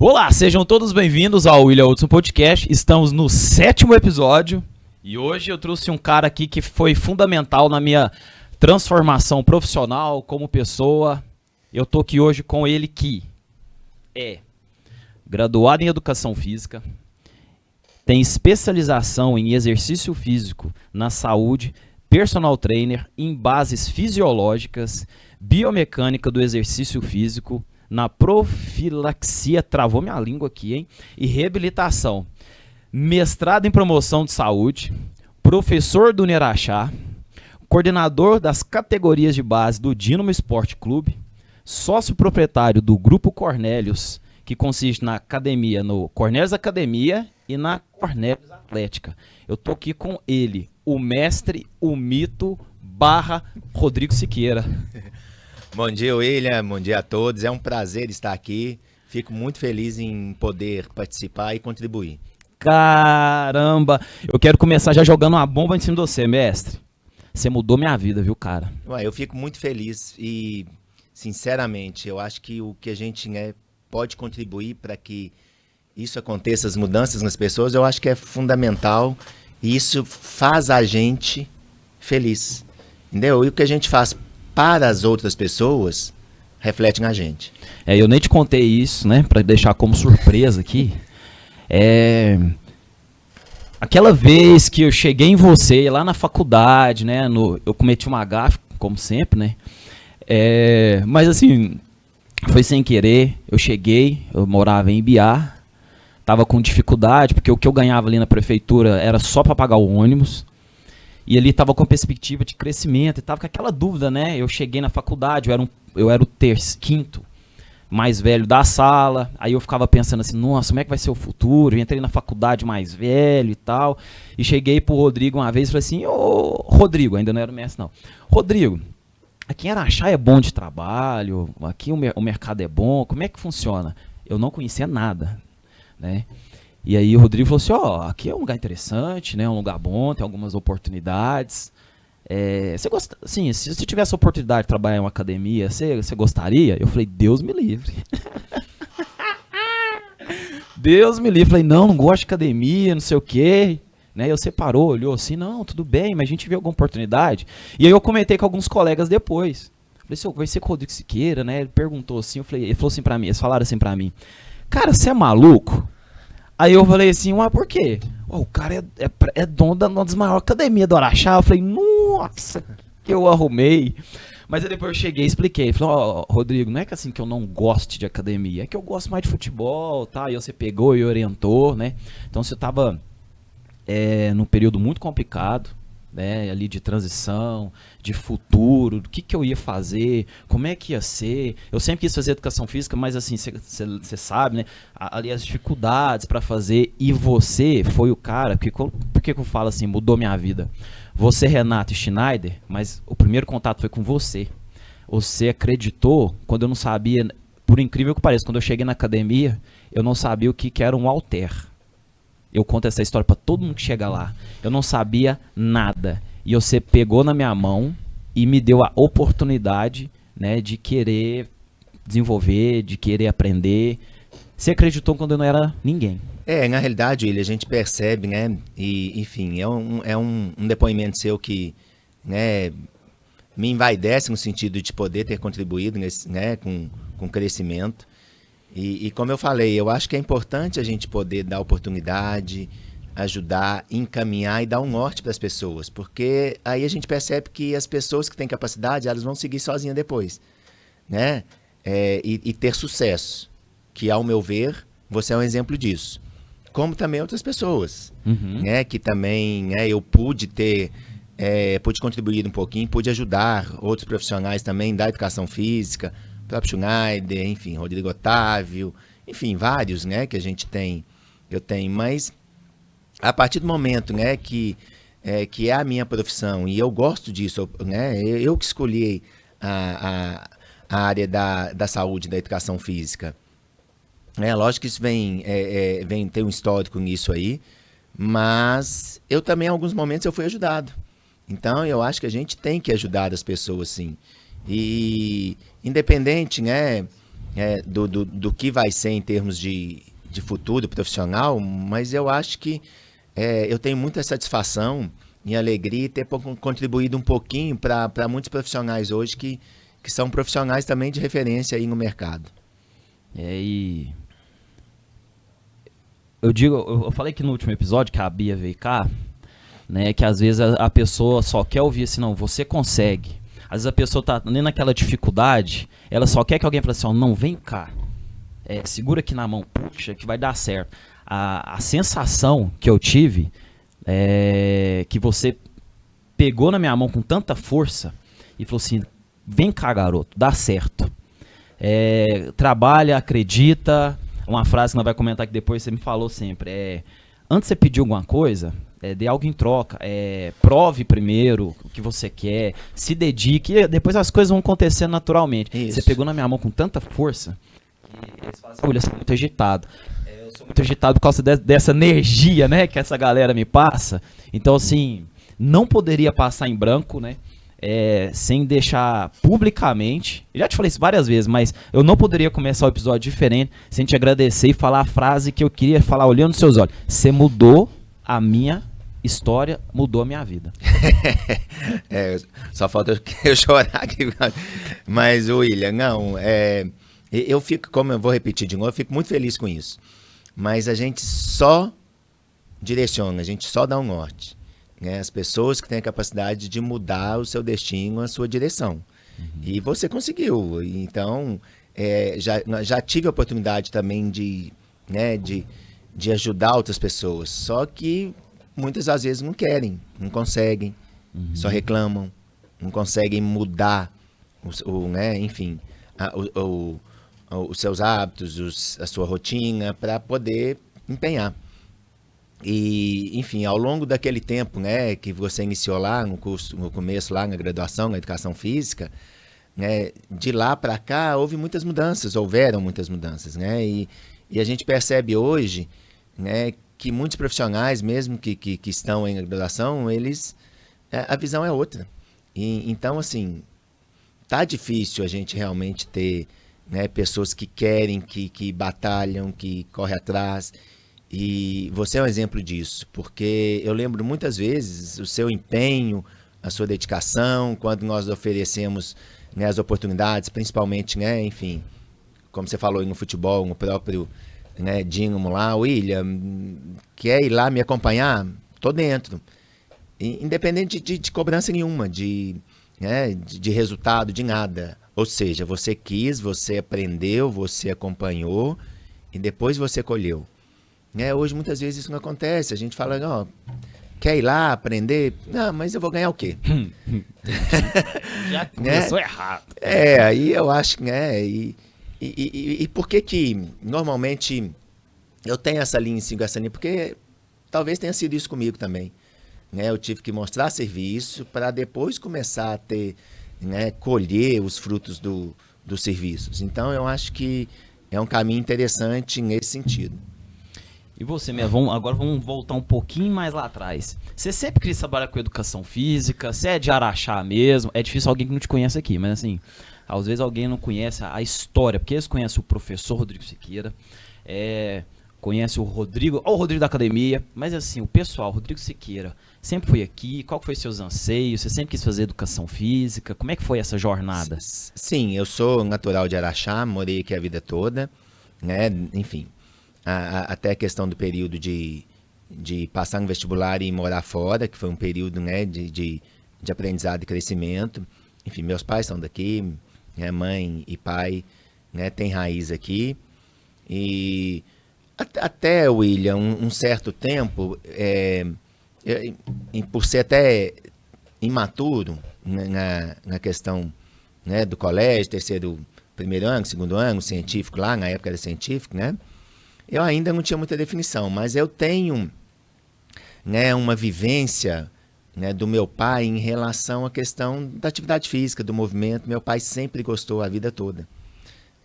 Olá, sejam todos bem-vindos ao William Hudson Podcast. Estamos no 7º episódio e hoje eu trouxe um cara aqui que foi fundamental na minha transformação profissional como pessoa. Eu tô aqui hoje com ele que é graduado em Educação Física, tem especialização em exercício físico na saúde, personal trainer em bases fisiológicas, biomecânica do exercício físico, na profilaxia, travou minha língua aqui, hein? E reabilitação. Mestrado em promoção de saúde, professor do Neraxá, coordenador das categorias de base do Dínamo Esporte Clube, sócio proprietário do Grupo Cornélios, que consiste na academia, no Cornélios Academia e na Cornélios Atlética. Eu tô aqui com ele, o mestre, o mito, Rodrigo Siqueira. Bom dia, William. Bom dia a todos. É um prazer estar aqui. Fico muito feliz em poder participar e contribuir. Caramba! Eu quero começar já jogando uma bomba em cima de você, mestre. Você mudou minha vida, viu, cara? Eu fico muito feliz e, sinceramente, eu acho que o que a gente pode contribuir para que isso aconteça, as mudanças nas pessoas, eu acho que é fundamental e isso faz a gente feliz, entendeu? E o que a gente faz para as outras pessoas reflete na gente. Eu nem te contei isso, né, para deixar como surpresa aqui. Aquela vez que eu cheguei em você, lá na faculdade, né, eu cometi uma gafe, como sempre, né, mas assim, foi sem querer, eu morava em Ibiá, tava com dificuldade, porque o que eu ganhava ali na prefeitura era só para pagar o ônibus, e ali tava com perspectiva de crescimento, e tava com aquela dúvida, né, eu cheguei na faculdade, eu era o quinto mais velho da sala, aí eu ficava pensando assim, nossa, como é que vai ser o futuro? Eu entrei na faculdade mais velho e tal, e cheguei pro Rodrigo uma vez e falei assim, ô Rodrigo, ainda não era o mestre não, Rodrigo, aqui em Araxá é bom de trabalho, aqui o mercado é bom, como é que funciona? Eu não conhecia nada, né? E aí o Rodrigo falou assim, aqui é um lugar interessante, né? Um lugar bom, tem algumas oportunidades. Você gosta, assim, se você tivesse a oportunidade de trabalhar em uma academia, você gostaria? Eu falei, Deus me livre. Deus me livre. Falei, não gosto de academia, não sei o quê. Né? Eu separou, olhou assim, não, tudo bem, mas a gente vê alguma oportunidade. E aí eu comentei com alguns colegas depois. Falei, se eu conversei com o Rodrigo Siqueira, né? Ele perguntou assim, ele falou assim pra mim, eles falaram assim pra mim, cara, você é maluco? Aí eu falei assim, por quê? O cara é dono uma das maiores academias do Araxá. Eu falei, nossa, que eu arrumei. Mas aí depois eu cheguei e expliquei. Falei, Rodrigo, não é que assim que eu não goste de academia, é que eu gosto mais de futebol, tá? E você pegou e orientou, né? Então você tava num período muito complicado, né? Ali de transição, de futuro, do que eu ia fazer, como é que ia ser. Eu sempre quis fazer educação física, mas assim, você sabe, né? Ali as dificuldades para fazer, e você foi o cara, por que eu falo assim, mudou minha vida? Você, Renato e Schneider, mas o primeiro contato foi com você. Você acreditou quando eu não sabia, por incrível que pareça, quando eu cheguei na academia, eu não sabia o que era um halter. Eu conto essa história para todo mundo que chega lá. Eu não sabia nada. E você pegou na minha mão e me deu a oportunidade, né, de querer desenvolver, de querer aprender. Você acreditou quando eu não era ninguém. Na realidade, William, a gente percebe, né? E, enfim, é um depoimento seu que, né, me envaidece no sentido de poder ter contribuído né, com o crescimento. E como eu falei, eu acho que é importante a gente poder dar oportunidade, ajudar, encaminhar e dar um norte para as pessoas, porque aí a gente percebe que as pessoas que têm capacidade, elas vão seguir sozinhas depois, né? E ter sucesso, que ao meu ver, você é um exemplo disso. Como também outras pessoas, né? Que também eu pude contribuir um pouquinho, pude ajudar outros profissionais também da educação física, o próprio Schneider, enfim, Rodrigo Otávio, enfim, vários, né, que a gente tem, eu tenho, mas a partir do momento, né, que é a minha profissão e eu gosto disso, né, eu que escolhi a área da saúde, da educação física, lógico que isso vem ter um histórico nisso aí, mas eu também, em alguns momentos, eu fui ajudado. Então, eu acho que a gente tem que ajudar as pessoas, sim. E independente, né, do que vai ser em termos de futuro profissional, mas eu acho que eu tenho muita satisfação e alegria ter contribuído um pouquinho para muitos profissionais hoje que são profissionais também de referência aí no mercado. E eu falei que no último episódio que a Bia veio cá, né, que às vezes a pessoa só quer ouvir assim, não, você consegue. Às vezes a pessoa tá nem naquela dificuldade, ela só quer que alguém fale assim, ó, não, vem cá, segura aqui na mão, puxa, que vai dar certo. A sensação que eu tive é que você pegou na minha mão com tanta força e falou assim, vem cá, garoto, dá certo. Trabalha, acredita. Uma frase que nós vai comentar que depois você me falou sempre, antes de você pedir alguma coisa, dê algo em troca, prove primeiro o que você quer, se dedique, e depois as coisas vão acontecendo naturalmente. Isso. Você pegou na minha mão com tanta força que eles falam assim, olha, eu sou muito agitado. Eu sou muito agitado por causa dessa energia, né, que essa galera me passa. Então, assim, não poderia passar em branco, né, sem deixar publicamente, eu já te falei isso várias vezes, mas eu não poderia começar o episódio diferente sem te agradecer e falar a frase que eu queria falar olhando nos seus olhos. Você mudou a minha história, mudou a minha vida. Só falta eu chorar aqui. Mas, William, não, eu fico, como eu vou repetir de novo, eu fico muito feliz com isso. Mas a gente só direciona, a gente só dá um norte. Né? As pessoas que têm a capacidade de mudar o seu destino, a sua direção. E você conseguiu. Então, já tive a oportunidade também de ajudar outras pessoas. Só que muitas das vezes não querem, não conseguem, só reclamam, não conseguem mudar os seus hábitos, a sua rotina para poder empenhar. E, enfim, ao longo daquele tempo, né, que você iniciou lá no curso, no começo lá na graduação, na educação física, né, de lá para cá houveram muitas mudanças, né, e a gente percebe hoje, né, que muitos profissionais, mesmo que estão em graduação, a visão é outra. Então, assim, tá difícil a gente realmente ter, né, pessoas que querem, que batalham, que correm atrás. E você é um exemplo disso, porque eu lembro muitas vezes o seu empenho, a sua dedicação, quando nós oferecemos, né, as oportunidades, principalmente, né, enfim, como você falou no futebol, no próprio, né, Dínamo lá, William, quer ir lá me acompanhar? Tô dentro. Independente de cobrança nenhuma, de resultado, de nada. Ou seja, você quis, você aprendeu, você acompanhou e depois você colheu. Hoje muitas vezes isso não acontece. A gente fala, ó, quer ir lá aprender? Não, mas eu vou ganhar o quê? Já começou errado. Aí eu acho que, e por que normalmente eu tenho essa linha, sigo essa linha? Porque talvez tenha sido isso comigo também. Eu tive que mostrar serviço para depois começar a ter, colher os frutos dos serviços. Então eu acho que é um caminho interessante nesse sentido. E você, agora vamos voltar um pouquinho mais lá atrás. Você sempre quis trabalhar com educação física, você é de Araxá mesmo, é difícil alguém que não te conhece aqui, mas assim, às vezes alguém não conhece a história, porque eles conhecem o professor Rodrigo Siqueira, conhece o Rodrigo da academia, mas assim, o pessoal, Rodrigo Siqueira, sempre foi aqui, qual que foi seus anseios, você sempre quis fazer educação física, como é que foi essa jornada? Sim, eu sou natural de Araxá, morei aqui a vida toda, né, enfim. Até a questão do período de passar no vestibular e morar fora, que foi um período, né, de aprendizado e crescimento. Enfim, meus pais são daqui, minha mãe e pai, né, têm raiz aqui. E até, William, um certo tempo, por ser até imaturo, né, na questão, né, do colégio, primeiro ano, segundo ano, científico lá, na época era científico, né? Eu ainda não tinha muita definição, mas eu tenho, né, uma vivência, né, do meu pai em relação à questão da atividade física, do movimento. Meu pai sempre gostou a vida toda,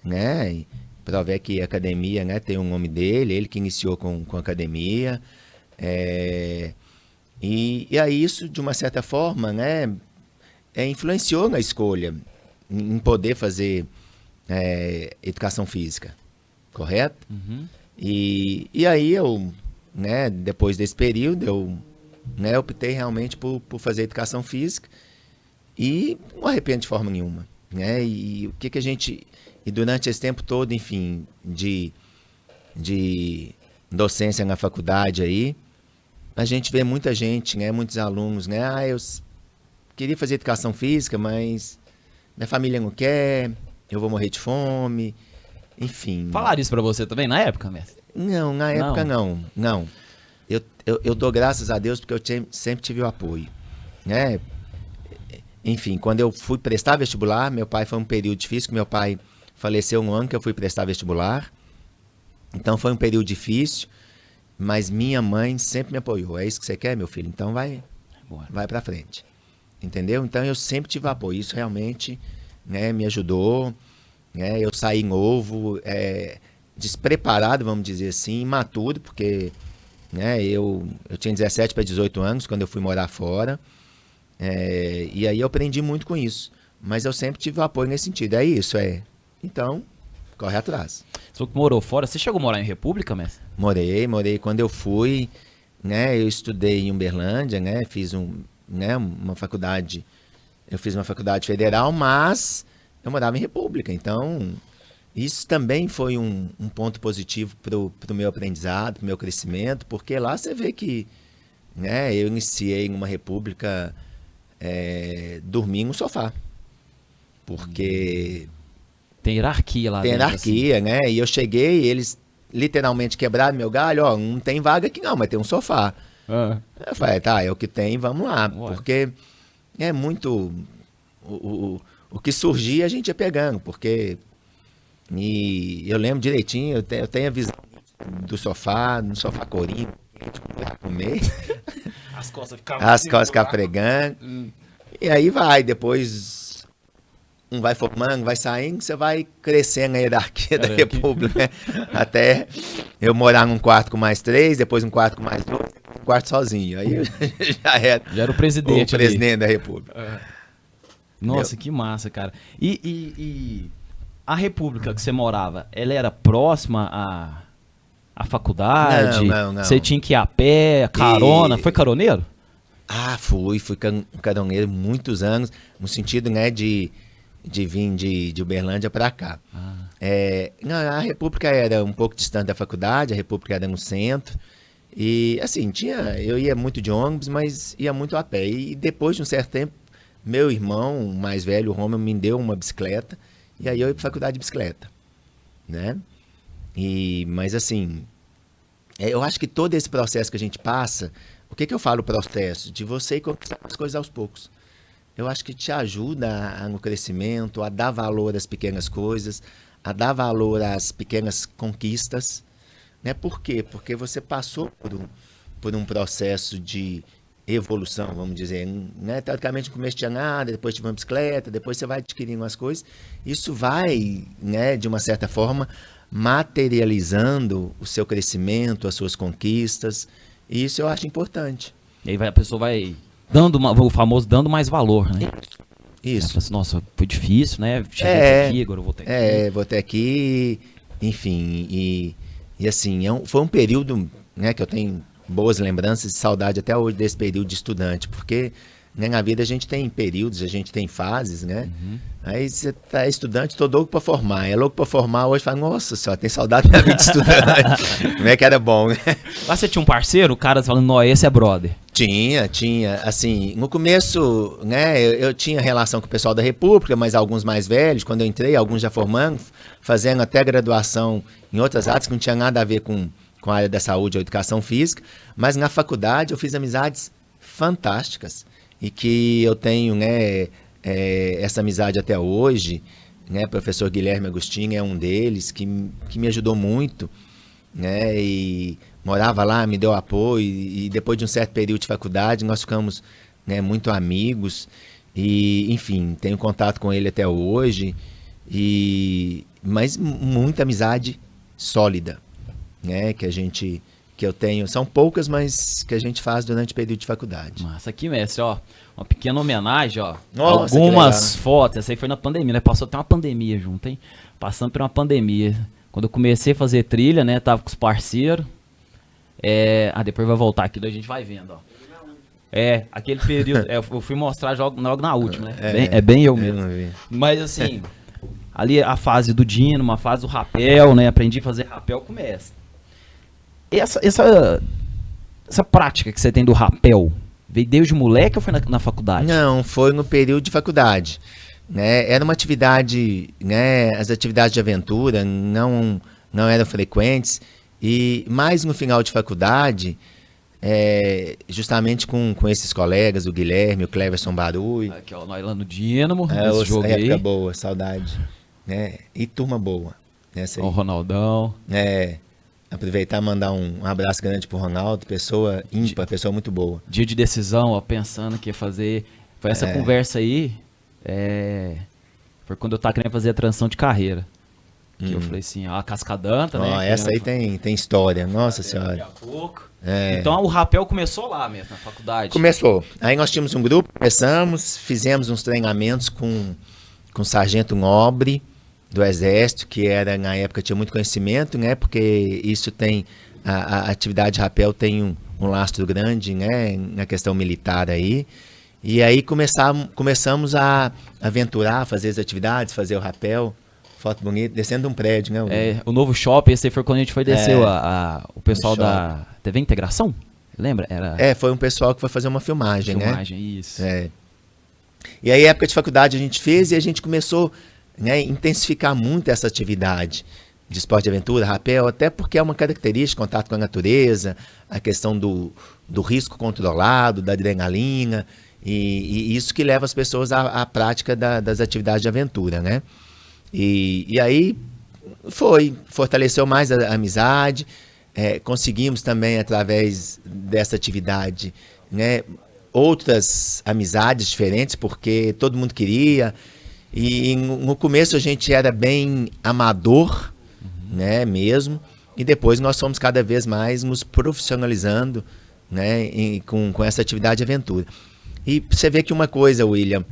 né? E prova é que a academia, né, tem o nome dele, ele que iniciou com a academia. E aí isso, de uma certa forma, né, influenciou na escolha, em poder fazer educação física, correto? Uhum. E aí eu, né, depois desse período, eu, né, optei realmente por fazer educação física e não arrependo de forma nenhuma, né? E o que a gente... E durante esse tempo todo, enfim, de docência na faculdade aí, a gente vê muita gente, né, muitos alunos, né? Ah, eu queria fazer educação física, mas minha família não quer, eu vou morrer de fome, enfim. Falaram isso pra você também na época, mestre? Não, na época não. Eu dou graças a Deus porque eu sempre tive o apoio, né? Enfim, quando eu fui prestar vestibular, meu pai foi um período difícil, que meu pai faleceu um ano que eu fui prestar vestibular. Então foi um período difícil, mas minha mãe sempre me apoiou. É isso que você quer, meu filho? Então vai pra frente. Entendeu? Então eu sempre tive apoio. Isso realmente, né, me ajudou. Né? Eu saí novo, despreparado, vamos dizer assim, imaturo, porque, né, eu tinha 17 para 18 anos quando eu fui morar fora. E aí eu aprendi muito com isso. Mas eu sempre tive apoio nesse sentido. É isso, Então, corre atrás. Você falou que morou fora. Você chegou a morar em República, mestre? Morei. Quando eu fui, né, eu estudei em Uberlândia, né, fiz uma faculdade, eu fiz uma faculdade federal, mas eu morava em República. Então, isso também foi um ponto positivo pro meu aprendizado, pro meu crescimento, porque lá você vê que, né, eu iniciei em uma República dormindo no sofá. Porque tem hierarquia lá tem dentro. hierarquia, assim. né? E eu cheguei, eles literalmente quebraram meu galho, ó, não tem vaga aqui não, mas tem um sofá. Eu falei, tá, é o que tem, vamos lá. Ué. Porque é muito... O que surgia a gente ia pegando, porque... E eu lembro direitinho, eu tenho a visão do sofá, no sofá corinho, pra comer, As costas ficavam as costas ficavam pregando. E aí vai, depois... Um vai formando, vai saindo, você vai crescendo na hierarquia da República, né? Até eu morar num quarto com mais 3, depois um quarto com mais 2, um quarto sozinho. Aí eu já era o presidente da República. Nossa, que massa, cara. E a República que você morava, ela era próxima à faculdade? Não. Você tinha que ir a pé, carona? Foi caroneiro? Ah, fui caroneiro muitos anos, no sentido, né, de vir de Uberlândia para cá. Não, a República era um pouco distante da faculdade, a República era no centro. E, assim, eu ia muito de ônibus, mas ia muito a pé. E depois de um certo tempo, meu irmão mais velho, o Romeu, me deu uma bicicleta. E aí eu ia para a faculdade de bicicleta, né? Mas, assim, eu acho que todo esse processo que a gente passa, o que eu falo processo? De você ir conquistando as coisas aos poucos. Eu acho que te ajuda no crescimento, a dar valor às pequenas coisas, a dar valor às pequenas conquistas. Né? Por quê? Porque você passou por um processo de evolução, vamos dizer. Né? Teoricamente, no começo tinha nada, depois tive uma bicicleta, depois você vai adquirindo as coisas. Isso vai, né, de uma certa forma, materializando o seu crescimento, as suas conquistas. E isso eu acho importante. E aí a pessoa vai... o famoso dando mais valor, né? Isso. Assim, nossa, foi difícil, né? Cheguei aqui, agora eu vou ter aqui. Vou ter aqui, enfim, e assim, foi um período, né, que eu tenho boas lembranças e saudade até hoje desse período de estudante, porque, né, na vida a gente tem períodos, a gente tem fases, né? Aí você tá estudante, tô louco pra formar. É louco pra formar, hoje fala, nossa senhora, tem saudade da vida de estudante. Como é que era bom, né? Lá você tinha um parceiro, o cara falando, não, esse é brother. Tinha. Assim, no começo, né, eu tinha relação com o pessoal da República, mas alguns mais velhos, quando eu entrei, alguns já formando, fazendo até graduação em outras áreas que não tinha nada a ver com a área da saúde ou educação física, mas na faculdade eu fiz amizades fantásticas e que eu tenho, né, essa amizade até hoje, né, professor Guilherme Agostinho é um deles que me ajudou muito, né, e morava lá, me deu apoio, e depois de um certo período de faculdade nós ficamos, né, muito amigos, e enfim, tenho contato com ele até hoje, mas muita amizade sólida, né, que a gente que eu tenho. São poucas, mas que a gente faz durante o período de faculdade. Massa, aqui, mestre, ó. Uma pequena homenagem, ó. Nossa, algumas fotos. Essa aí foi na pandemia, né? Passou até uma pandemia junto, hein? Passando por uma pandemia. Quando eu comecei a fazer trilha, né? Tava com os parceiros. Depois vai voltar aqui, daí a gente vai vendo, ó. Aquele período. Eu fui mostrar logo na última, né? É bem eu mesmo. Mas assim, ali a fase do Dino, a fase do rapel, né? Aprendi a fazer rapel com o mestre. Essa prática que você tem do rapel, veio desde moleque ou foi na faculdade? Não, foi no período de faculdade. Né? Era uma atividade, né? As atividades de aventura não eram frequentes. E mais no final de faculdade, justamente com esses colegas, o Guilherme, o Cleverson Barui. Aqui, ó, nós lá no Dínamo, esse jogo aí. Época boa, saudade. Né? E turma boa. O Ronaldão. Aproveitar e mandar um abraço grande pro Ronaldo, pessoa ímpar, pessoa muito boa. Dia de decisão, ó, pensando que ia fazer. Foi essa conversa aí. Foi quando eu tava querendo fazer a transição de carreira. Que eu falei assim, a Cascadanta, né? Essa aí tem história, nossa senhora. Daqui a pouco. Então o rapel começou lá mesmo, na faculdade. Começou. Aí nós tínhamos um grupo, fizemos uns treinamentos com o Sargento Nobre do Exército, que na época tinha muito conhecimento, né? Porque isso tem, a atividade de rapel tem um lastro grande, né? Na questão militar aí. E aí começamos a aventurar, fazer as atividades, fazer o rapel. Foto bonita, descendo um prédio, né? O novo shopping, esse aí foi quando a gente foi descer o pessoal da TV Integração, lembra? Foi um pessoal que foi fazer uma filmagem, né? Isso. E aí, época de faculdade, a gente fez e a gente começou, né, intensificar muito essa atividade de esporte de aventura, rapel, até porque é uma característica, contato com a natureza, a questão do risco controlado, da adrenalina, e isso que leva as pessoas à prática das atividades de aventura, né? E aí fortaleceu mais a amizade, conseguimos também, através dessa atividade, né, outras amizades diferentes, porque todo mundo queria. E no começo a gente era bem amador, né, mesmo, e depois nós fomos cada vez mais nos profissionalizando, né, com essa atividade de aventura. E você vê que uma coisa, William,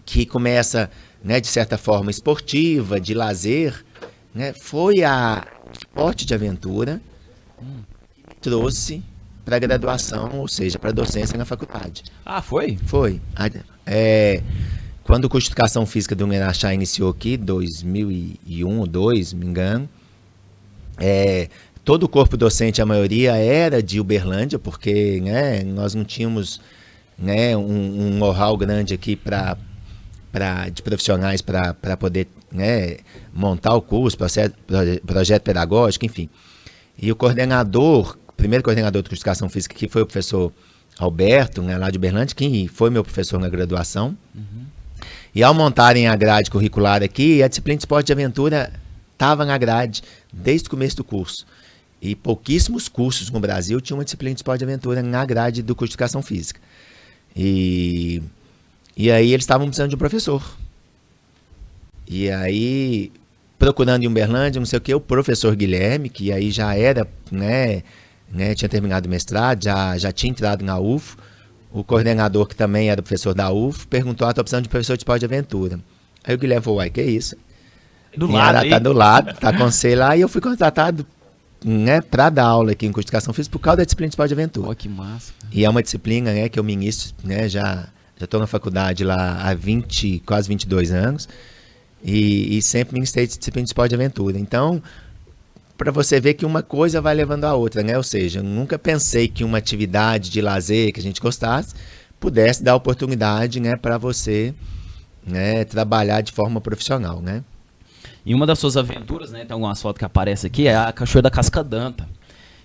que começa, né, de certa forma esportiva, de lazer, né, foi a esporte de aventura que trouxe para a graduação, ou seja, para a docência na faculdade. Foi? Foi. Quando o curso de Educação Física do Unerachá iniciou aqui, 2001 ou 2002, me engano, todo o corpo docente, a maioria, era de Uberlândia, porque, né, nós não tínhamos, né, um know-how grande aqui de profissionais para poder, né, montar o curso, projeto pedagógico, enfim. E o primeiro coordenador do curso de Educação Física aqui foi o professor Alberto, né, lá de Uberlândia, que foi meu professor na graduação. E ao montarem a grade curricular aqui, a disciplina de esporte de aventura estava na grade desde o começo do curso. E pouquíssimos cursos no Brasil tinham uma disciplina de esporte de aventura na grade do curso de Educação Física. E aí eles estavam precisando de um professor. E aí, procurando em Uberlândia, não sei o que, o professor Guilherme, que aí já era, né, tinha terminado o mestrado, já tinha entrado na UFO, o coordenador, que também era professor da UFO, perguntou: estou precisando de professor de esporte de aventura. Aí o Guilherme falou: uai, que isso? Tá do lado, tá com você lá, e eu fui contratado, né, para dar aula aqui em curso de Educação Física por causa da disciplina de esporte de aventura. Que massa. E é uma disciplina, né, que eu ministro, né, já estou na faculdade lá há quase 22 anos, e sempre ministrei disciplina de esporte de aventura. Então, para você ver que uma coisa vai levando a outra, né? Ou seja, eu nunca pensei que uma atividade de lazer que a gente gostasse pudesse dar oportunidade, né, para você, né, trabalhar de forma profissional, né? E uma das suas aventuras, né, tem algumas fotos que aparecem aqui, é a Cachoeira da Cascadanta.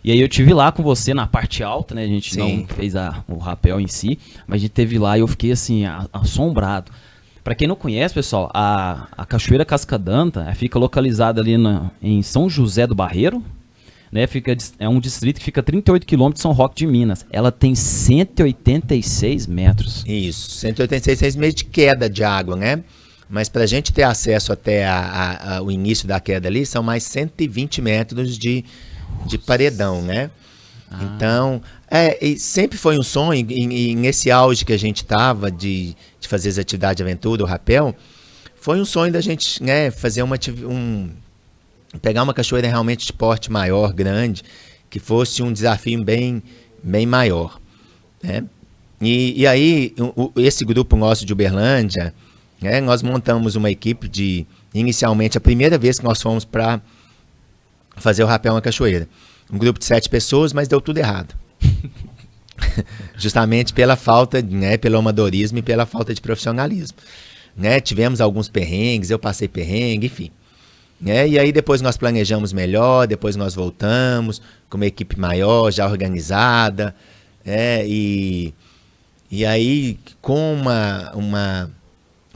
E aí eu tive lá com você na parte alta, né? A gente não fez o rapel em si, mas a gente teve lá e eu fiquei assim, assombrado. Para quem não conhece, pessoal, a Cachoeira Cascadanta fica localizada ali em São José do Barreiro, né? É um distrito que fica a 38 quilômetros de São Roque de Minas. Ela tem 186 metros. Isso, 186 metros de queda de água, né? Mas para a gente ter acesso até o início da queda ali, são mais 120 metros de de paredão, né? Ah. Então, e sempre foi um sonho, e nesse auge que a gente estava de fazer as atividades de aventura, o rapel, foi um sonho da gente, né, fazer pegar uma cachoeira realmente de porte maior, grande, que fosse um desafio bem maior, né? E aí, esse grupo nosso de Uberlândia, né, nós montamos uma equipe inicialmente, a primeira vez que nós fomos para fazer o rapel na cachoeira. Um grupo de 7 pessoas, mas deu tudo errado. Justamente pela falta, né, pelo amadorismo e pela falta de profissionalismo. Né? Tivemos alguns perrengues, eu passei perrengue, enfim. Né? E aí depois nós planejamos melhor, depois nós voltamos com uma equipe maior, já organizada, e aí com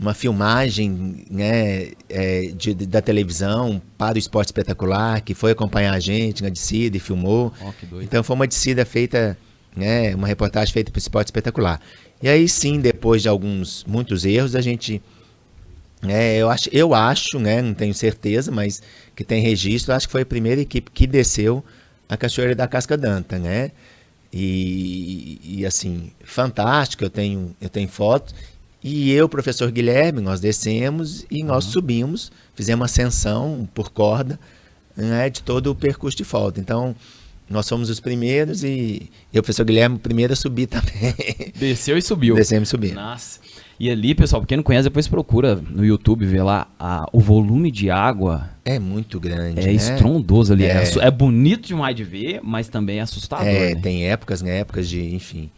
uma filmagem, né, da televisão para o Esporte Espetacular, que foi acompanhar a gente na descida e filmou. Oh, que doido. Então foi uma descida feita, né, uma reportagem feita para o Esporte Espetacular. E aí sim, depois de muitos erros, a gente, eu acho, né, não tenho certeza, mas que tem registro, acho que foi a primeira equipe que desceu a Cachoeira da Casca d'Anta, né? E assim, fantástico, eu tenho fotos. E eu, professor Guilherme, nós descemos e nós subimos, fizemos ascensão por corda, né, de todo o percurso de volta. Então, nós fomos os primeiros e eu, professor Guilherme, o primeiro a subir também. Desceu e subiu. Descemos e subimos. Nossa. E ali, pessoal, pra quem não conhece, depois procura no YouTube, ver lá o volume de água. É muito grande, É né? estrondoso ali. É bonito demais de ver, mas também é assustador. Né? Tem épocas, né? Épocas de, enfim,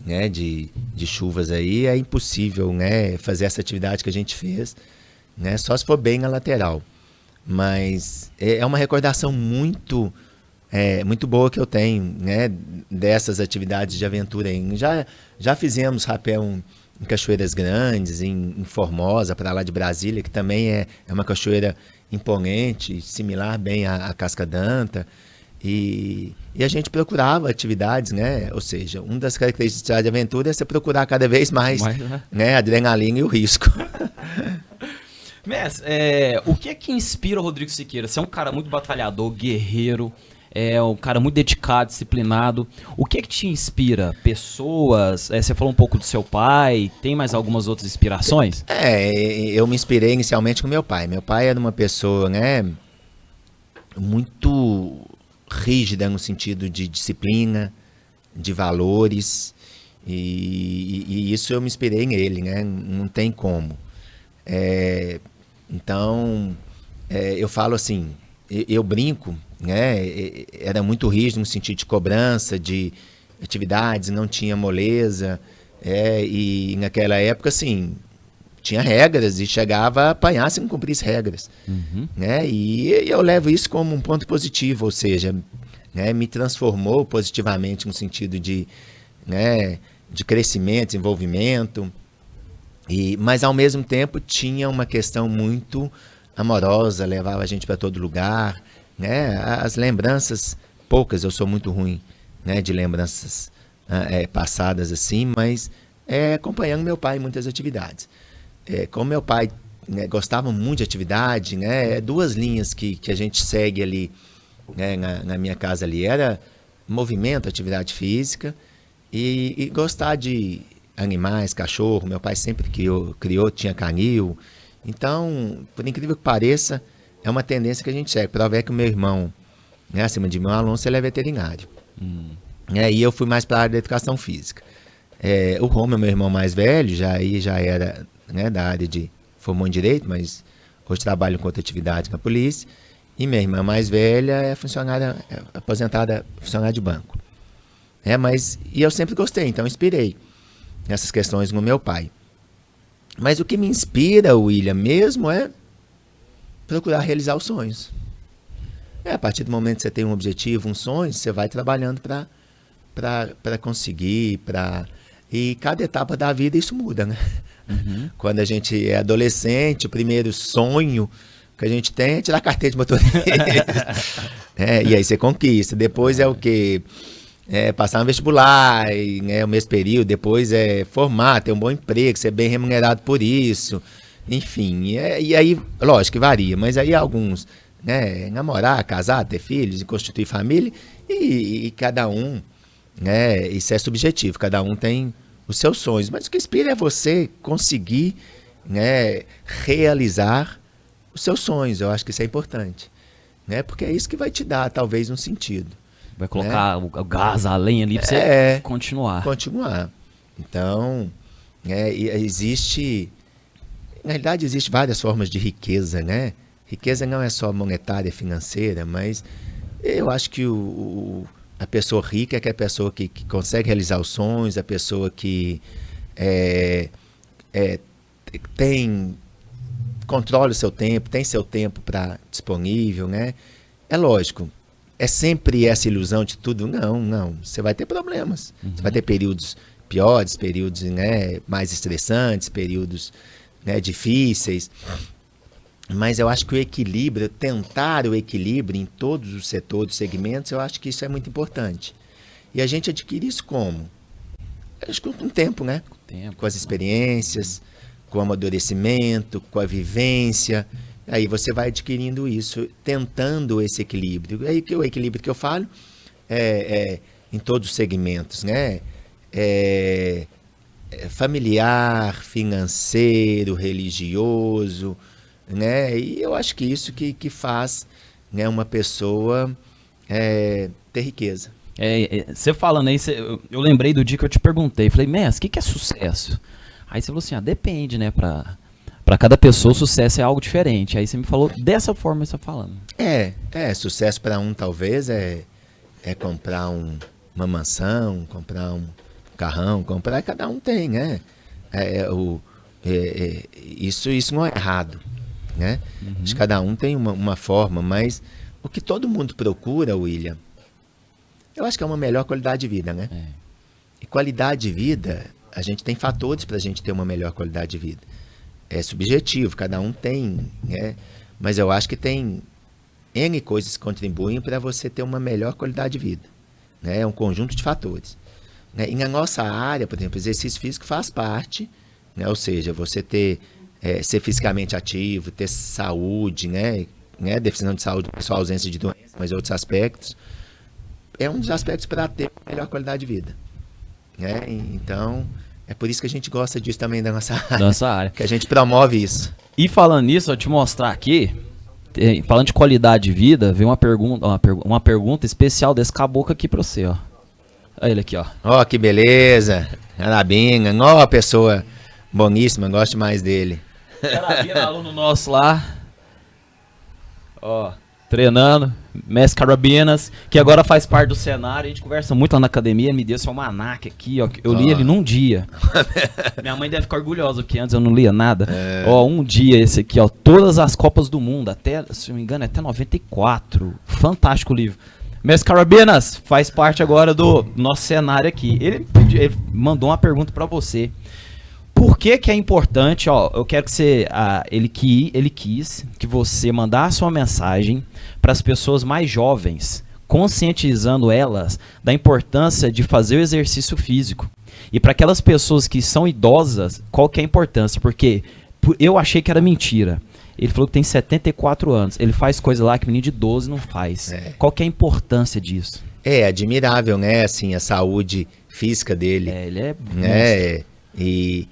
né? De chuvas aí, é impossível, né? Fazer essa atividade que a gente fez, né? Só se for bem na lateral. Mas é uma recordação muito boa que eu tenho, né? Dessas atividades de aventura aí. Já fizemos rapel em cachoeiras grandes, em Formosa, para lá de Brasília, que também é uma cachoeira imponente, similar bem à Casca d'Anta. E a gente procurava atividades, né? Ou seja, uma das características de aventura é você procurar cada vez mais, né? A adrenalina e o risco. Mestre, o que é que inspira o Rodrigo Siqueira? Você é um cara muito batalhador, guerreiro, um cara muito dedicado, disciplinado. O que é que te inspira? Pessoas? Você falou um pouco do seu pai, tem mais algumas outras inspirações? Eu me inspirei inicialmente com meu pai. Meu pai era uma pessoa, né, muito rígida no sentido de disciplina, de valores, e isso eu me inspirei nele, né? Não tem como. Então, eu falo assim, eu brinco, né? Era muito rígido no sentido de cobrança, de atividades, não tinha moleza, e naquela época, assim, tinha regras e chegava a apanhar se não cumprisse regras. Né? E eu levo isso como um ponto positivo, ou seja, né, me transformou positivamente no sentido de, né, de crescimento, desenvolvimento, mas ao mesmo tempo tinha uma questão muito amorosa, levava a gente para todo lugar, né? As lembranças, poucas, eu sou muito ruim, né, de lembranças passadas assim, mas acompanhando meu pai em muitas atividades. Como meu pai, né, gostava muito de atividade, né, 2 linhas que a gente segue ali, né, na minha casa ali, era movimento, atividade física e gostar de animais, cachorro. Meu pai sempre criou, tinha canil. Então, por incrível que pareça, é uma tendência que a gente segue. Prova é que o meu irmão, né, acima de mim, o Alonso, ele é veterinário. E eu fui mais para a área da educação física. O Rômulo, meu irmão mais velho, já era, né, da área formou em Direito, mas hoje trabalha com outra atividade na polícia. E minha irmã mais velha é funcionária, aposentada, funcionária de banco. E eu sempre gostei, então inspirei nessas questões no meu pai. Mas o que me inspira, William, mesmo é procurar realizar os sonhos. A partir do momento que você tem um objetivo, um sonho, você vai trabalhando para conseguir, e cada etapa da vida isso muda, né? Quando a gente é adolescente, o primeiro sonho que a gente tem é tirar a carteira de motorista. E aí você conquista. Depois é o quê? Passar no vestibular, o mesmo período. Depois formar, ter um bom emprego, ser bem remunerado por isso. Enfim, e aí, lógico que varia, mas aí alguns, né, namorar, casar, ter filhos e constituir família, e cada um, né, isso é subjetivo, cada um tem os seus sonhos, mas o que inspira é você conseguir, né, realizar os seus sonhos. Eu acho que isso é importante, né, porque é isso que vai te dar talvez um sentido. Vai colocar o gás, a lenha ali pra você continuar. Então, na realidade existe várias formas de riqueza, né? Riqueza não é só monetária, financeira, mas eu acho que a pessoa rica é aquela pessoa que consegue realizar os sonhos, a pessoa que controla o seu tempo, tem seu tempo disponível, né? É lógico, é sempre essa ilusão de tudo? Não. Você vai ter problemas. Você vai ter períodos piores, períodos, né, mais estressantes, períodos, né, difíceis. Mas eu acho que o equilíbrio, tentar o equilíbrio em todos os setores, segmentos, eu acho que isso é muito importante. E a gente adquire isso como? Acho que com o tempo, né? Com as experiências, com o amadurecimento, com a vivência. Aí você vai adquirindo isso, tentando esse equilíbrio. Aí que o equilíbrio que eu falo em todos os segmentos, né? Familiar, financeiro, religioso, né? E eu acho que isso que faz, né, uma pessoa ter riqueza. Você falando aí, eu lembrei do dia que eu te perguntei, falei, Mestre, o que é sucesso? Aí você falou assim, depende, né, Para cada pessoa, o sucesso é algo diferente. Aí você me falou dessa forma que você está falando. Sucesso para um talvez é comprar uma mansão, comprar um carrão, cada um tem, né? Isso não é errado, né? Acho que cada um tem uma forma, mas o que todo mundo procura, William, eu acho que é uma melhor qualidade de vida, né? E qualidade de vida, a gente tem fatores para a gente ter uma melhor qualidade de vida. É subjetivo, cada um tem, né? Mas eu acho que tem N coisas que contribuem para você ter uma melhor qualidade de vida, né? É um conjunto de fatores, né? E na nossa área, por exemplo, exercício físico faz parte, né? Ou seja, você ser fisicamente ativo, ter saúde, né? Deficiência de saúde, só ausência de doença, mas outros aspectos, é um dos aspectos para ter uma melhor qualidade de vida, né? Então, é por isso que a gente gosta disso também da nossa área. Que a gente promove isso. E falando nisso, eu te mostrar aqui, falando de qualidade de vida, veio uma pergunta especial desse caboclo aqui pra você, ó. Olha ele aqui, ó. Ó, que beleza. Carabina. Ó, pessoa boníssima, gosto mais dele. Carabina, aluno nosso lá. Ó, treinando. Mestre Carabinas, que agora faz parte do cenário. A gente conversa muito lá na academia. Ele me deu esse almanaque aqui, ó. Eu li ele num dia. Minha mãe deve ficar orgulhosa, porque antes eu não lia nada. Ó, um dia esse aqui, ó. Todas as Copas do Mundo, até, se não me engano, até 94. Fantástico livro. Mestre Carabinas, faz parte agora do nosso cenário aqui. Ele mandou uma pergunta pra você. Por que é importante, ó, eu quero que você, ele quis que você mandasse uma mensagem para as pessoas mais jovens, conscientizando elas da importância de fazer o exercício físico. E para aquelas pessoas que são idosas, qual que é a importância? Porque eu achei que era mentira. Ele falou que tem 74 anos, ele faz coisa lá que menino de 12 não faz. Qual que é a importância disso? É admirável, né, assim, a saúde física dele. Ele é... né, e...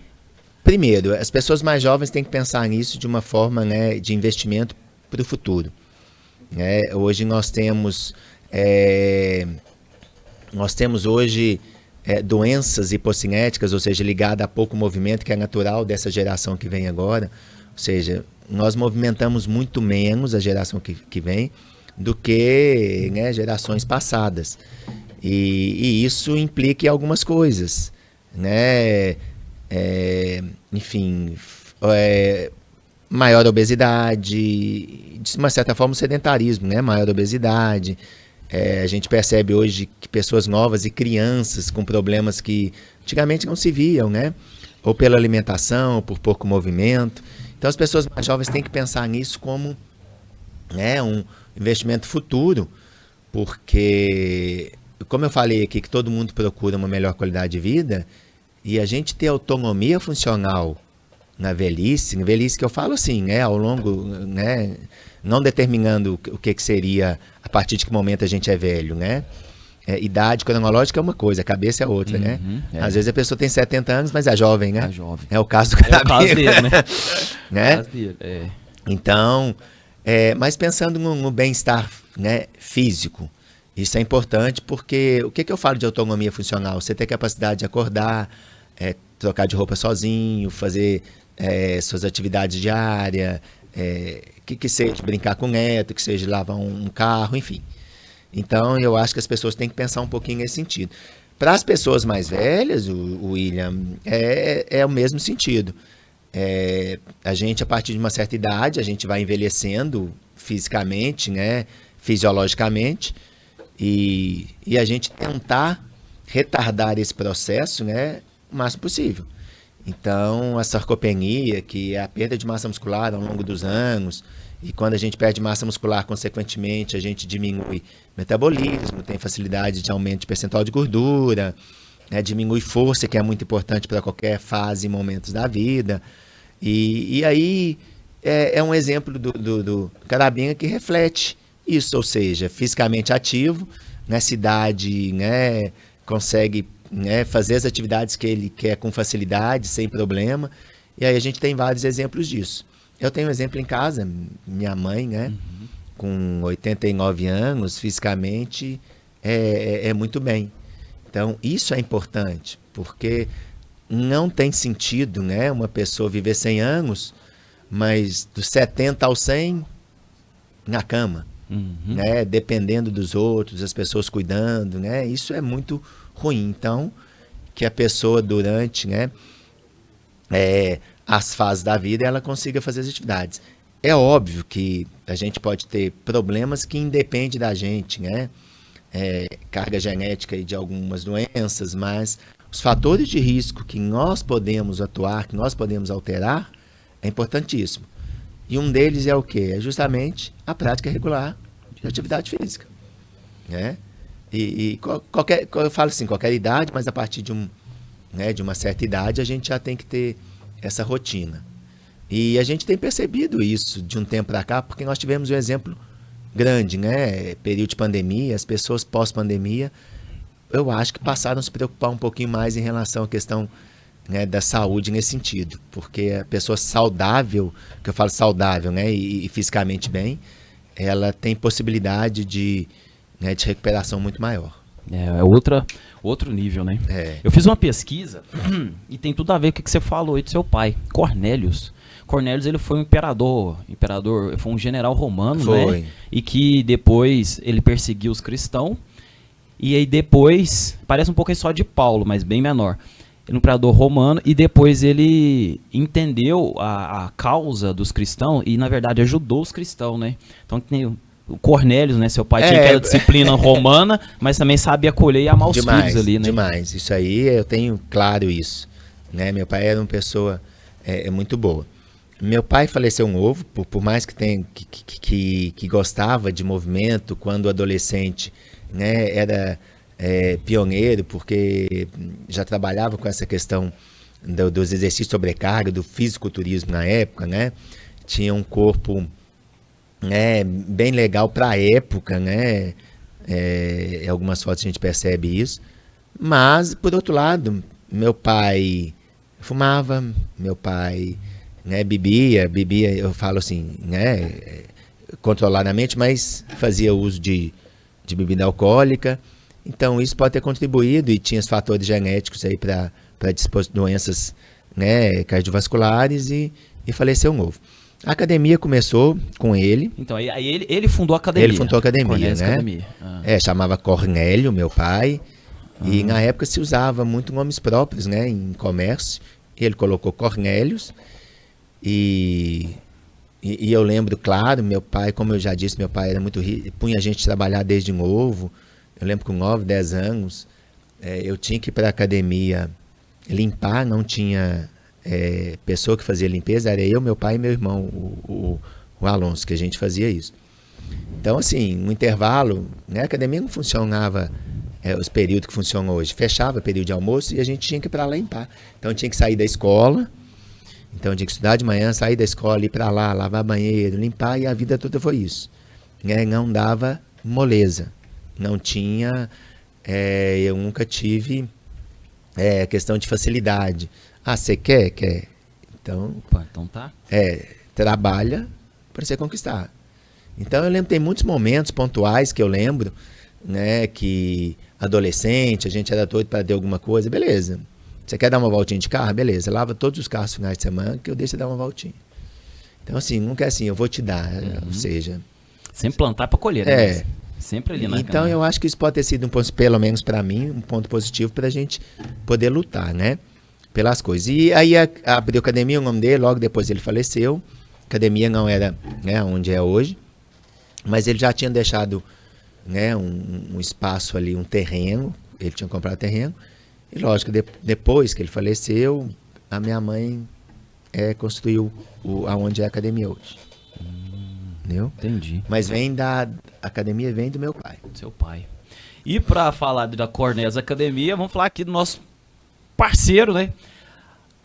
Primeiro, as pessoas mais jovens têm que pensar nisso de uma forma, né, de investimento para o futuro. Hoje nós temos hoje doenças hipocinéticas, ou seja, ligadas a pouco movimento, que é natural dessa geração que vem agora. Ou seja, nós movimentamos muito menos a geração que vem do que, né, gerações passadas. E isso implica em algumas coisas, né? Enfim, maior obesidade, de uma certa forma o sedentarismo, né? Maior obesidade. A gente percebe hoje que pessoas novas e crianças com problemas que antigamente não se viam, né? Ou pela alimentação, ou por pouco movimento. Então as pessoas mais jovens têm que pensar nisso como, né, um investimento futuro, porque, como eu falei aqui, que todo mundo procura uma melhor qualidade de vida, e a gente ter autonomia funcional, na velhice que eu falo assim, né, ao longo, né, não determinando o que seria a partir de que momento a gente é velho, né? Idade cronológica é uma coisa, a cabeça é outra, né? Às vezes a pessoa tem 70 anos, mas é jovem, né? É jovem. É o caso do É o caso dele, né? né? É o caso dele, Então, mas pensando no bem-estar, né, físico, isso é importante porque o que eu falo de autonomia funcional? Você ter capacidade de acordar, trocar de roupa sozinho, fazer suas atividades diárias, que seja brincar com o neto, que seja lavar um carro, enfim. Então, eu acho que as pessoas têm que pensar um pouquinho nesse sentido. Para as pessoas mais velhas, o William, é o mesmo sentido. A gente, a partir de uma certa idade, a gente vai envelhecendo fisicamente, né, fisiologicamente, e a gente tentar retardar esse processo, né, o máximo possível. Então, a sarcopenia, que é a perda de massa muscular ao longo dos anos, e quando a gente perde massa muscular, consequentemente, a gente diminui metabolismo, tem facilidade de aumento de percentual de gordura, né, diminui força, que é muito importante para qualquer fase e momentos da vida. E aí é um exemplo do Carabinha que reflete isso, ou seja, fisicamente ativo, nessa idade, né, consegue, né, fazer as atividades que ele quer com facilidade, sem problema. E aí a gente tem vários exemplos disso. Eu tenho um exemplo em casa, minha mãe, né, com 89 anos, fisicamente, é muito bem. Então, isso é importante, porque não tem sentido, né, uma pessoa viver 100 anos, mas dos 70 aos 100, na cama, né, dependendo dos outros, as pessoas cuidando, né, isso é muito ruim. Então, que a pessoa durante, né, as fases da vida, ela consiga fazer as atividades. É óbvio que a gente pode ter problemas que independem da gente, né, carga genética de algumas doenças, mas os fatores de risco que nós podemos atuar, que nós podemos alterar, é importantíssimo. E um deles é o quê? É justamente a prática regular de atividade física, né? Eu falo assim, qualquer idade, mas a partir de uma certa idade, a gente já tem que ter essa rotina. E a gente tem percebido isso de um tempo para cá, porque nós tivemos um exemplo grande, né? Período de pandemia, as pessoas pós-pandemia, eu acho que passaram a se preocupar um pouquinho mais em relação à questão, né, da saúde nesse sentido, porque a pessoa saudável, que eu falo saudável, né, e fisicamente bem, ela tem possibilidade de recuperação muito maior. É outro nível, né? Eu fiz uma pesquisa e tem tudo a ver com o que você falou aí do seu pai, Cornélios. Cornélios, ele foi um imperador, foi um general romano, né? E que depois ele perseguiu os cristãos. E aí depois, parece um pouco a história de Paulo, mas bem menor. Ele é um imperador romano e depois ele entendeu a causa dos cristãos e, na verdade, ajudou os cristãos, né? Então tem o Cornélios, né? Seu pai tinha aquela disciplina romana, mas também sabia acolher e amar os filhos ali, né? Demais, isso aí eu tenho claro isso, né? Meu pai era uma pessoa muito boa. Meu pai faleceu novo, por mais que gostava de movimento quando adolescente, né? Era pioneiro, porque já trabalhava com essa questão dos exercícios de sobrecarga, do fisiculturismo na época, né? Tinha um corpo, né, bem legal para a época, né? Em algumas fotos a gente percebe isso. Mas, por outro lado, meu pai fumava, meu pai, né, bebia, eu falo assim, né, controladamente, mas fazia uso de bebida alcoólica. Então, isso pode ter contribuído e tinha os fatores genéticos aí para doenças, né, cardiovasculares e faleceu novo. A academia começou com ele. Então, aí ele fundou a academia. Ele fundou a academia, né? Academia. Chamava Cornélio, meu pai. E na época se usava muito nomes próprios, né, em comércio. Ele colocou Cornélios. E eu lembro, claro, meu pai, como eu já disse, meu pai era muito rico, punha a gente trabalhar desde novo. Eu lembro que com 9, 10 anos, eu tinha que ir para a academia limpar, não tinha pessoa que fazia limpeza, era eu, meu pai e meu irmão, o Alonso, que a gente fazia isso. Então, assim, no intervalo, né, a academia não funcionava os períodos que funcionam hoje. Fechava período de almoço e a gente tinha que ir para lá limpar. Então, tinha que sair da escola Então eu tinha que estudar de manhã, sair da escola, ir para lá, lavar banheiro, limpar, e a vida toda foi isso. Né? Não dava moleza. Não tinha... eu nunca tive questão de facilidade. Ah, você quer? Quer. Então, Opa, então tá. trabalha para você conquistar. Então eu lembro, tem muitos momentos pontuais que eu lembro, né, que adolescente, a gente era doido para ter alguma coisa, beleza. Você quer dar uma voltinha de carro? Beleza, lava todos os carros finais de semana que eu deixo você dar uma voltinha. Então assim, nunca é assim, eu vou te dar, ou seja... Sempre plantar para colher, né? Sempre ali na Então eu acho que isso pode ter sido um ponto, pelo menos para mim, um ponto positivo para a gente poder lutar, né? Pelas coisas. E aí abriu academia, o nome dele, logo depois ele faleceu. A academia não era, né, onde é hoje, mas ele já tinha deixado, né, um espaço ali, um terreno, ele tinha comprado terreno, e lógico, depois que ele faleceu, a minha mãe construiu aonde é a academia hoje. Entendeu? Entendi. Mas a academia vem do meu pai. Seu pai. E para falar da Cornelis Academia, vamos falar aqui do nosso parceiro, né?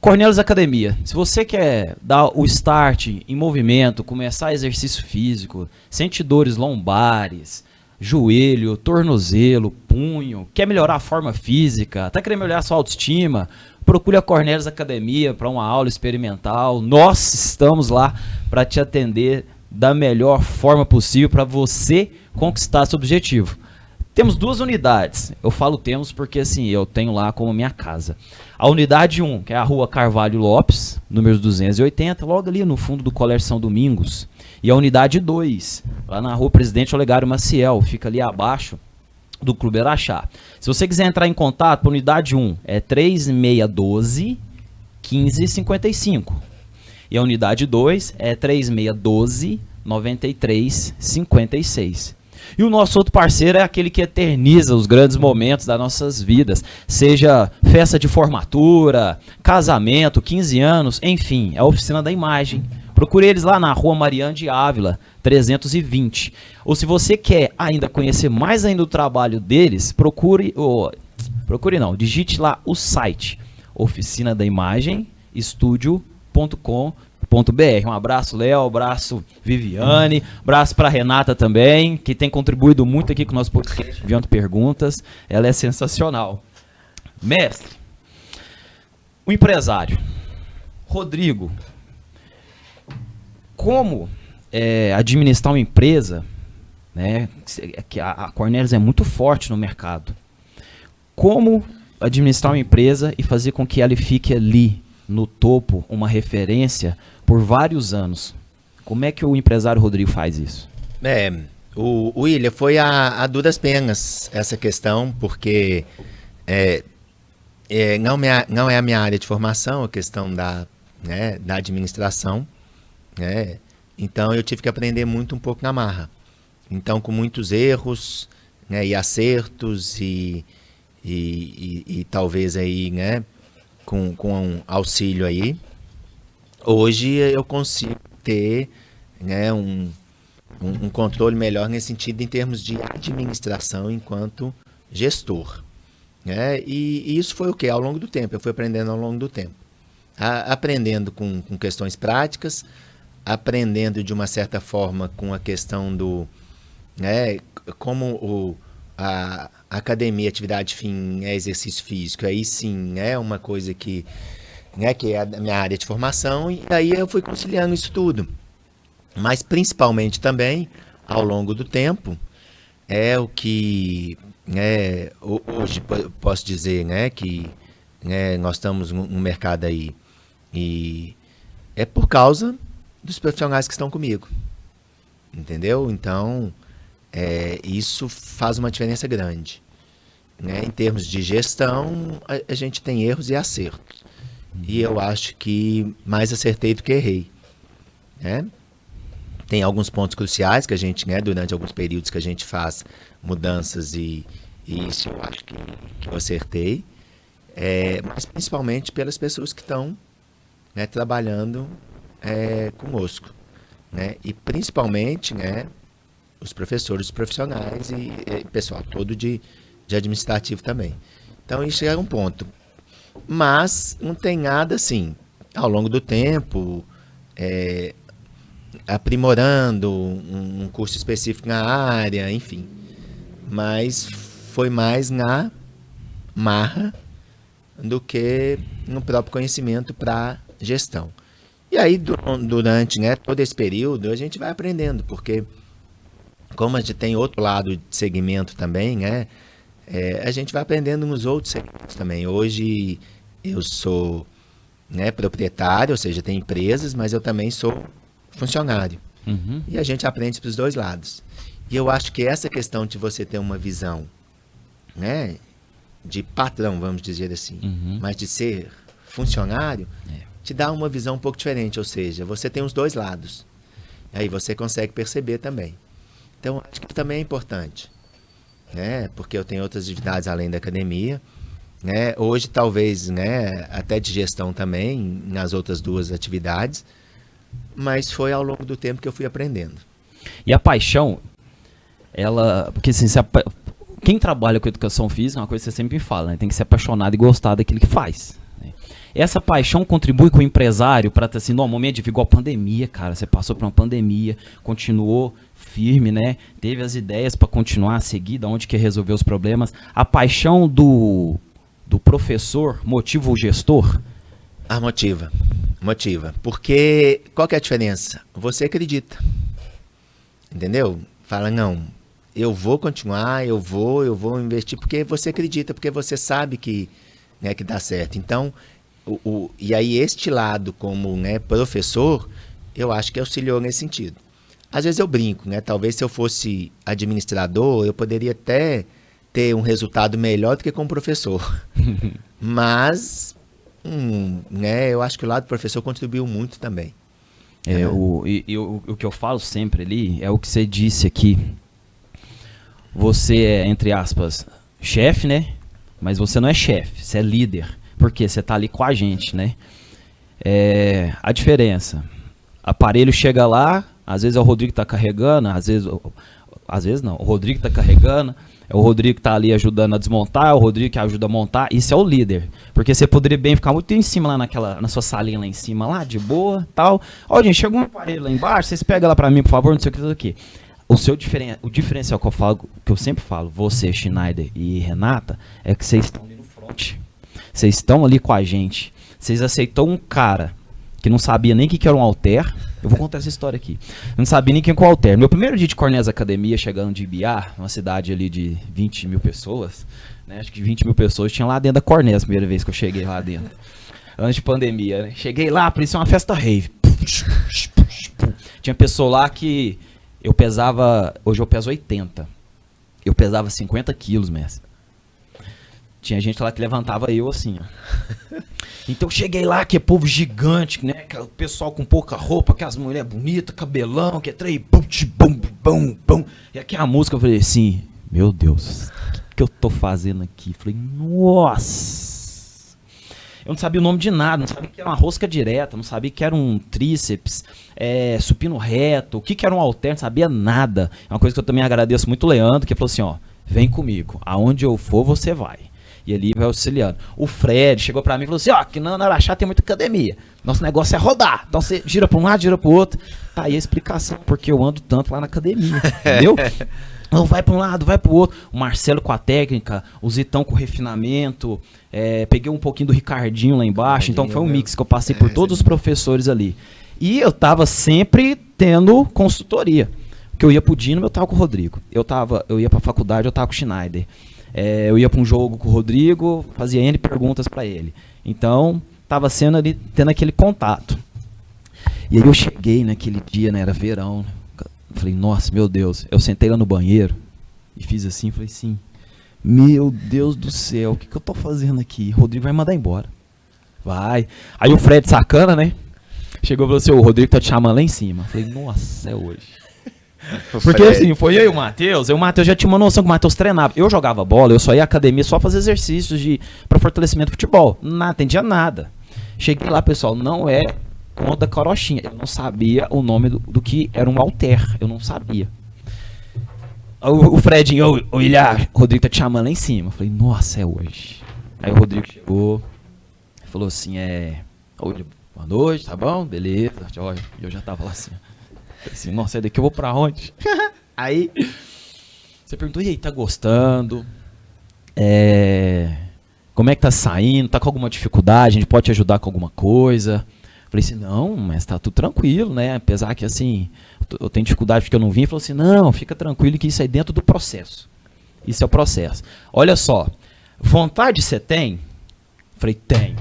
Cornelis Academia. Se você quer dar o start em movimento, começar exercício físico, sente dores lombares, joelho, tornozelo, punho, quer melhorar a forma física, tá querendo melhorar a sua autoestima, procure a Cornelis Academia para uma aula experimental. Nós estamos lá para te atender da melhor forma possível para você conquistar seu objetivo. Temos 2 unidades. Eu falo temos porque assim, eu tenho lá como minha casa. A unidade 1, que é a Rua Carvalho Lopes, número 280, logo ali no fundo do Colégio São Domingos. E a unidade 2, lá na Rua Presidente Olegário Maciel, fica ali abaixo do Clube Araxá. Se você quiser entrar em contato, a unidade 1 é 3612 1555. E a unidade 2 é 3612 9356. E o nosso outro parceiro é aquele que eterniza os grandes momentos das nossas vidas, seja festa de formatura, casamento, 15 anos, enfim, é a Oficina da Imagem. Procure eles lá na Rua Mariana de Ávila, 320. Ou se você quer ainda conhecer mais ainda o trabalho deles, digite lá o site Oficina da Imagem Estúdio.com.br. Um abraço, Léo, um abraço, Viviane, um abraço para Renata também, que tem contribuído muito aqui com o nosso podcast, enviando perguntas. Ela é sensacional. Mestre, o empresário, Rodrigo, como administrar uma empresa, né? Que a Cornelis é muito forte no mercado. Como administrar uma empresa e fazer com que ela fique ali no topo, uma referência por vários anos? Como é que o empresário Rodrigo faz isso? O William, foi a duras penas essa questão, porque não é a minha área de formação, a questão da administração, né? Então eu tive que aprender muito um pouco na marra. Então, com muitos erros, né, e acertos e talvez aí, né, com auxílio aí, hoje eu consigo ter, né, um controle melhor nesse sentido em termos de administração enquanto gestor, né? E isso foi o que? Ao longo do tempo, eu fui aprendendo ao longo do tempo. Aprendendo com questões práticas, aprendendo de uma certa forma com a questão do, né, como a academia, atividade fim é exercício físico, aí sim é uma coisa que é a minha área de formação, e aí eu fui conciliando isso tudo. Mas principalmente também, ao longo do tempo, é o que, né, hoje posso dizer, né, que, né, nós estamos no mercado aí, e é por causa dos profissionais que estão comigo, entendeu? Então, isso faz uma diferença grande, né? Em termos de gestão, a gente tem erros e acertos. E eu acho que mais acertei do que errei, né? Tem alguns pontos cruciais que a gente, né, durante alguns períodos que a gente faz mudanças e isso eu acho que eu acertei, mas principalmente pelas pessoas que estão, né, trabalhando conosco, né? E principalmente, né, os professores, os profissionais e pessoal todo de administrativo também. Então isso é um ponto. Mas não tem nada assim, ao longo do tempo, aprimorando um curso específico na área, enfim. Mas foi mais na marra do que no próprio conhecimento para gestão. E aí, durante, né, todo esse período, a gente vai aprendendo, porque como a gente tem outro lado de segmento também, né, a gente vai aprendendo nos outros segmentos também. Hoje eu sou, né, proprietário, ou seja, tenho empresas, mas eu também sou funcionário. Uhum. E a gente aprende para os dois lados. E eu acho que essa questão de você ter uma visão, né, de patrão, vamos dizer assim, mas de ser funcionário, te dá uma visão um pouco diferente, ou seja, você tem os dois lados. Aí você consegue perceber também. Então, acho que também é importante, né, porque eu tenho outras atividades além da academia, né, hoje talvez, né, até de gestão também, nas outras duas atividades, mas foi ao longo do tempo que eu fui aprendendo. E a paixão, ela... Porque assim, quem trabalha com educação física, é uma coisa que você sempre me fala, né? Tem que ser apaixonado e gostar daquilo que faz. Né? Essa paixão contribui com o empresário para ter assim, no momento de igual a pandemia, cara. Você passou por uma pandemia, continuou firme, né? Teve as ideias para continuar a seguir, da onde quer resolver os problemas. A paixão do professor motiva o gestor? Ah, motiva. Porque qual que é a diferença? Você acredita. Entendeu? Fala, não, eu vou continuar, eu vou investir, porque você acredita, porque você sabe que, né, que dá certo. Então, e aí este lado como, né, professor, eu acho que auxiliou nesse sentido. Às vezes eu brinco, né? Talvez se eu fosse administrador, eu poderia até ter um resultado melhor do que como professor. Mas, né, eu acho que o lado do professor contribuiu muito também. O que eu falo sempre ali é o que você disse aqui. Você é, entre aspas, chefe, né? Mas você não é chefe, você é líder. Porque você tá ali com a gente, né? A diferença. Aparelho chega lá, às vezes é o Rodrigo que tá carregando, às vezes não, o Rodrigo tá carregando, é o Rodrigo que tá ali ajudando a desmontar, é o Rodrigo que ajuda a montar, isso é o líder. Porque você poderia bem ficar muito em cima lá na sua salinha lá em cima, lá, de boa, tal. Ó, gente, chegou um aparelho lá embaixo, vocês pegam lá pra mim, por favor, não sei o que. O diferencial que eu falo, que eu sempre falo, você, Schneider e Renata, é que vocês estão ali no front. Vocês estão ali com a gente. Vocês aceitou um cara que não sabia nem o que era um halter. Eu vou contar essa história aqui. Não sabia nem quem era um halter. Meu primeiro dia de Cornés Academia, chegando de Ibiá, uma cidade ali de 20 mil pessoas, né? Acho que 20 mil pessoas tinha lá dentro da Cornés, a primeira vez que eu cheguei lá dentro. Antes de pandemia, né? Cheguei lá, parecia uma festa rave. Tinha pessoa lá que eu pesava, hoje eu peso 80. Eu pesava 50 quilos, mestre. Tinha gente lá que levantava eu assim, ó. Então eu cheguei lá, que é povo gigante, né? O pessoal com pouca roupa, aquelas mulheres bonitas, cabelão, que é trem, bum. E aqui a música, eu falei assim, meu Deus, o que eu tô fazendo aqui? Falei, nossa. Eu não sabia o nome de nada, não sabia que era uma rosca direta, não sabia que era um tríceps, supino reto, o que era um halter, não sabia nada. É uma coisa que eu também agradeço muito o Leandro, que falou assim, ó, vem comigo, aonde eu for você vai. E ali vai auxiliando. O Fred chegou pra mim e falou assim, ó, aqui na Araxá tem muita academia. Nosso negócio é rodar. Então você gira pra um lado, gira pro outro. Tá aí a explicação, porque eu ando tanto lá na academia, entendeu? Então vai pra um lado, vai pro outro. O Marcelo com a técnica, o Zitão com o refinamento. Peguei um pouquinho do Ricardinho lá embaixo. Então foi um mix que eu passei por todos os professores ali. E eu tava sempre tendo consultoria. Porque eu ia pro Dino, eu tava com o Rodrigo. Eu ia pra faculdade, eu tava com o Schneider. Eu ia para um jogo com o Rodrigo, fazia N perguntas para ele. Então, tava sendo ali, tendo aquele contato. E aí eu cheguei naquele dia, né, era verão. Falei, nossa, meu Deus. Eu sentei lá no banheiro e fiz assim, falei assim, meu Deus do céu, o que eu tô fazendo aqui? O Rodrigo vai mandar embora. Vai. Aí o Fred, sacana, né? Chegou e falou assim, o Rodrigo tá te chamando lá em cima. Falei, nossa, é hoje. Porque assim, foi eu e o Matheus já tinha uma noção que o Matheus treinava. Eu jogava bola, eu só ia à academia só fazer exercícios para fortalecimento do futebol. Não entendia nada. Cheguei lá, pessoal, não é conta carochinha. Eu não sabia o nome do que era um halter. Eu não sabia. O Fredinho, o Rodrigo tá te chamando lá em cima. Eu falei, nossa, é hoje. Aí o Rodrigo chegou, falou assim, boa noite, tá bom? Beleza. Olha, eu já tava lá assim, nossa, é daqui eu vou pra onde? Aí, você perguntou, e aí, tá gostando? Como é que tá saindo? Tá com alguma dificuldade? A gente pode te ajudar com alguma coisa? Falei assim, não, mas tá tudo tranquilo, né? Apesar que, assim, eu tenho dificuldade porque eu não vim. Ele falou assim, não, fica tranquilo que isso aí é dentro do processo. Isso é o processo. Olha só, vontade você tem? Falei, tenho.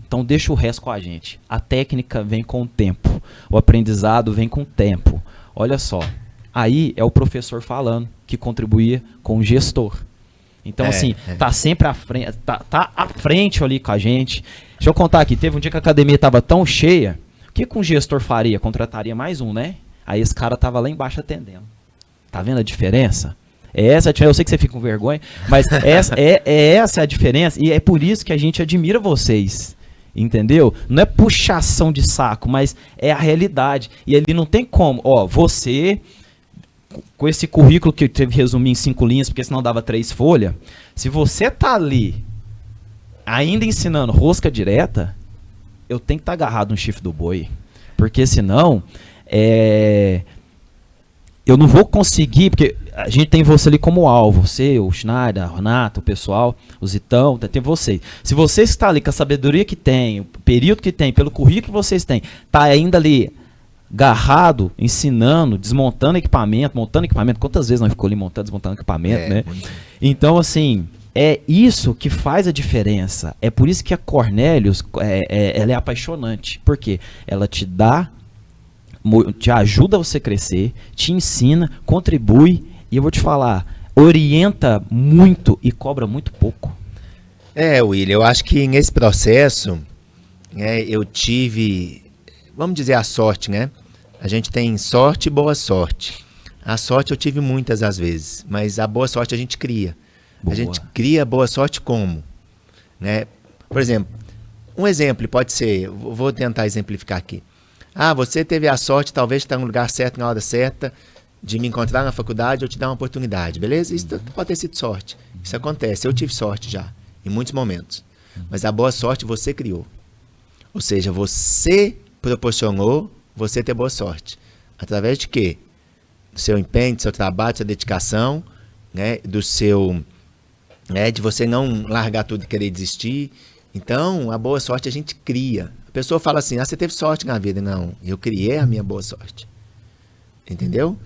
Então deixa o resto com a gente. A técnica vem com o tempo. O aprendizado vem com o tempo. Olha só, aí é o professor falando que contribuía com o gestor. Então, tá sempre à frente, tá à frente ali com a gente. Deixa eu contar aqui, teve um dia que a academia tava tão cheia, o que um gestor faria? Contrataria mais um, né? Aí esse cara tava lá embaixo atendendo. Tá vendo a diferença? Essa é a diferença. Eu sei que você fica com vergonha, mas essa é a diferença e é por isso que a gente admira vocês. Entendeu? Não é puxação de saco, mas é a realidade. E ali não tem como. Ó, você... com esse currículo que eu teve que resumir em 5 linhas, porque senão dava 3 folhas, se você tá ali ainda ensinando rosca direta, eu tenho que estar agarrado no chifre do boi, porque senão eu não vou conseguir, porque a gente tem você ali como alvo, você, o Schneider, a Renata, o pessoal, o Zitão, tem você. Se você está ali com a sabedoria que tem, o período que tem, pelo currículo que vocês têm, tá ainda ali agarrado, ensinando, desmontando equipamento, montando equipamento. Quantas vezes nós ficou ali montando, desmontando equipamento, né? Então, assim, é isso que faz a diferença. É por isso que a Cornelius, ela é apaixonante. Por quê? Ela te dá, te ajuda a você crescer, te ensina, contribui, e eu vou te falar, orienta muito e cobra muito pouco. William, eu acho que nesse processo, eu tive, vamos dizer, a sorte, né? A gente tem sorte e boa sorte. A sorte eu tive muitas às vezes, mas a boa sorte a gente cria. Boa. A gente cria boa sorte como? Né? Por exemplo, um exemplo pode ser, vou tentar exemplificar aqui. Você teve a sorte, talvez, de estar no lugar certo, na hora certa, de me encontrar na faculdade ou te dar uma oportunidade, beleza? Isso pode ter sido sorte. Isso acontece, eu tive sorte já, em muitos momentos. Mas a boa sorte você criou. Ou seja, você proporcionou você ter boa sorte. Através de quê? Do seu empenho, do seu trabalho, da sua dedicação, né? Do seu... né? De você não largar tudo e querer desistir. Então, a boa sorte a gente cria. A pessoa fala assim, você teve sorte na vida. Não, eu criei a minha boa sorte. Entendeu?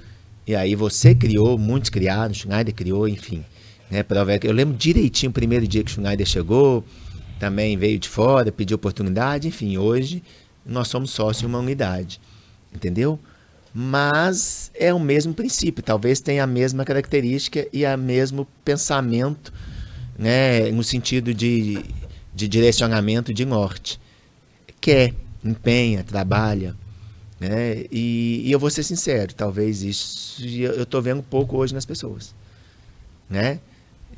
E aí você criou, muitos criaram, o Schneider criou, enfim. Né? Eu lembro direitinho o primeiro dia que o Schneider chegou, também veio de fora, pediu oportunidade, enfim, hoje nós somos sócios de uma unidade, entendeu? Mas é o mesmo princípio, talvez tenha a mesma característica e o mesmo pensamento, né, no sentido de direcionamento de norte. Quer, empenha, trabalha, né? E eu vou ser sincero, talvez isso eu estou vendo pouco hoje nas pessoas, né?